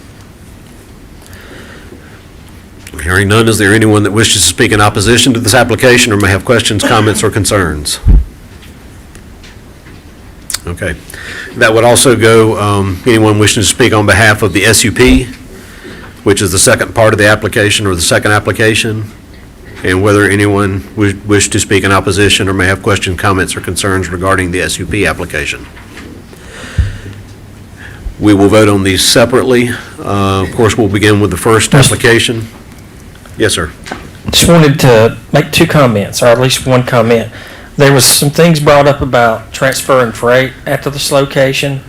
Hearing none, is there anyone that wishes to speak in opposition to this application or may have questions, comments, or concerns? Okay. That would also go, anyone wishing to speak on behalf of the SUP, which is the second part of the application or the second application, and whether anyone would wish to speak in opposition or may have questions, comments, or concerns regarding the SUP application. We will vote on these separately. Of course, we'll begin with the first application. Yes, sir. Just wanted to make two comments, or at least one comment. There was some things brought up about transferring freight after this location.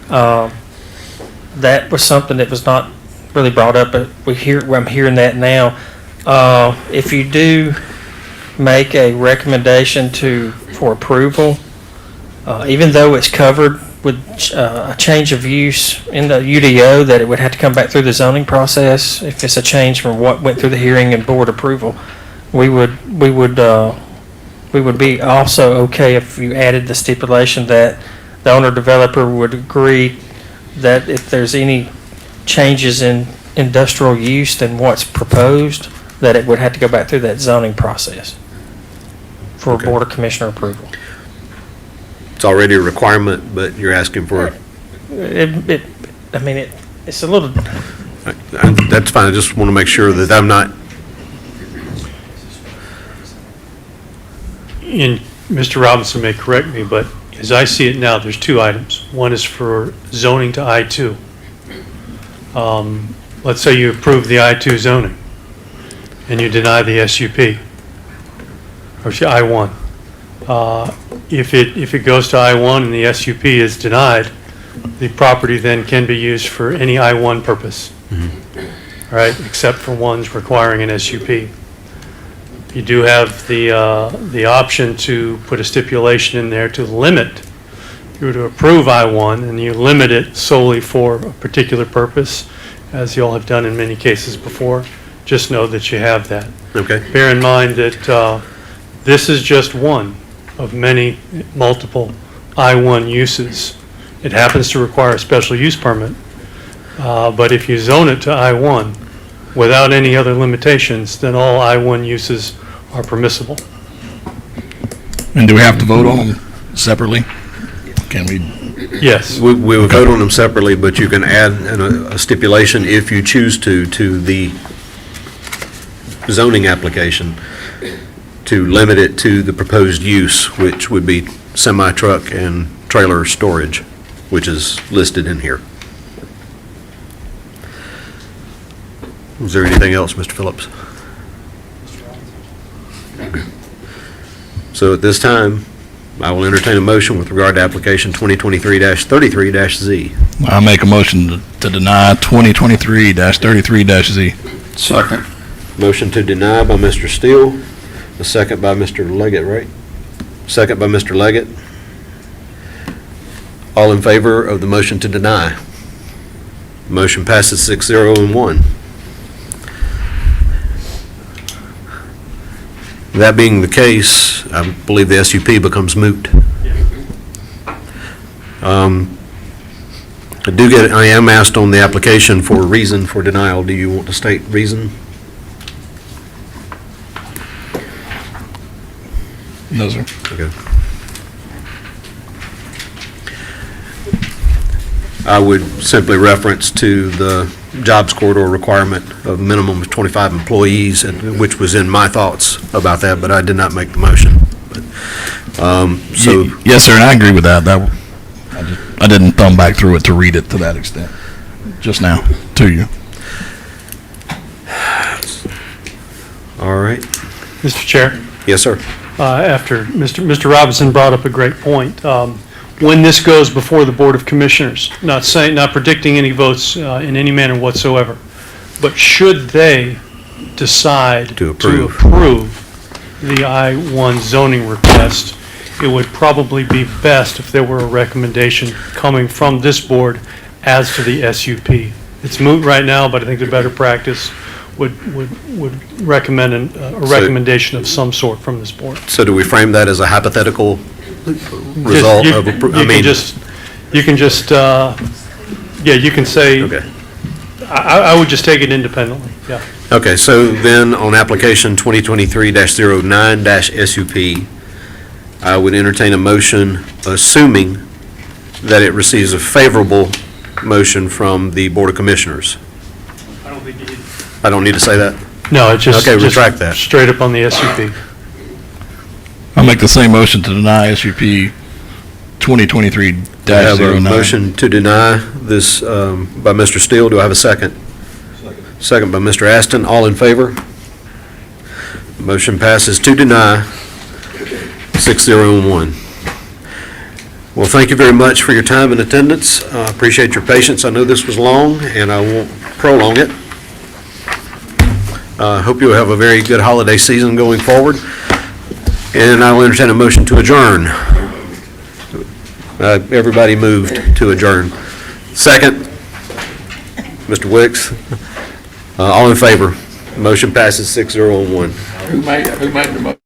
That was something that was not really brought up, but I'm hearing that now. If you do make a recommendation for approval, even though it's covered with a change of use in the UDO, that it would have to come back through the zoning process. If it's a change from what went through the hearing and board approval, we would be also okay if you added the stipulation that the owner developer would agree that if there's any changes in industrial use than what's proposed, that it would have to go back through that zoning process for board of commissioner approval. It's already a requirement, but you're asking for... It's a little... That's fine. I just want to make sure that I'm not... And Mr. Robinson may correct me, but as I see it now, there's two items. One is for zoning to I-2. Let's say you approve the I-2 zoning and you deny the SUP, or I-1. If it goes to I-1 and the SUP is denied, the property then can be used for any I-1 purpose, right, except for ones requiring an SUP. You do have the option to put a stipulation in there to limit, if you were to approve I-1 and you limit it solely for a particular purpose, as you all have done in many cases before, just know that you have that. Okay. Bear in mind that this is just one of many multiple I-1 uses. It happens to require a special use permit, but if you zone it to I-1 without any other limitations, then all I-1 uses are permissible. And do we have to vote on them separately? Can we? Yes. We would vote on them separately, but you can add a stipulation if you choose to the zoning application to limit it to the proposed use, which would be semi-truck and trailer storage, which is listed in here. Is there anything else, Mr. Phillips? So at this time, I will entertain a motion with regard to application 2023-33-Z. I make a motion to deny 2023-33-Z. Second. Motion to deny by Mr. Steele, a second by Mr. Leggett, right? Second by Mr. Leggett. All in favor of the motion to deny? Motion passes 6-0 and 1. That being the case, I believe the SUP becomes moot. I am asked on the application for a reason for denial. Do you want to state reason? No, sir. Okay. I would simply reference to the jobs corridor requirement of minimum of 25 employees, which was in my thoughts about that, but I did not make the motion. So Yes, sir, and I agree with that. I didn't thumb back through it to read it to that extent, just now, to you. All right. Mr. Chair, Yes, sir. after Mr. Robinson brought up a great point. When this goes before the Board of Commissioners, not predicting any votes in any manner whatsoever, but should they decide To approve. the I-1 zoning request, it would probably be best if there were a recommendation coming from this board as to the SUP. It's moot right now, but I think the better practice would recommend a recommendation of some sort from this board. So do we frame that as a hypothetical result of, You can say, Okay. I would just take it independently, yeah. Okay, so then on application 2023-09-SUP, I would entertain a motion assuming that it receives a favorable motion from the Board of Commissioners. I don't think you need. I don't need to say that? No, it's just. Okay, just retract that. Straight up on the SUP. I'll make the same motion to deny SUP I have a 2023-09. motion to deny this by Mr. Steele. Do I have a second? Second by Mr. Aston. All in favor? Motion passes to deny, 6-0-1. Well, thank you very much for your time and attendance. Appreciate your patience. I know this was long, and I won't prolong it. Hope you'll have a very good holiday season going forward. And I will entertain a motion to adjourn. Everybody moved to adjourn. Second, Mr. Wicks. All in favor? Motion passes 6-0-1. Who made the motion?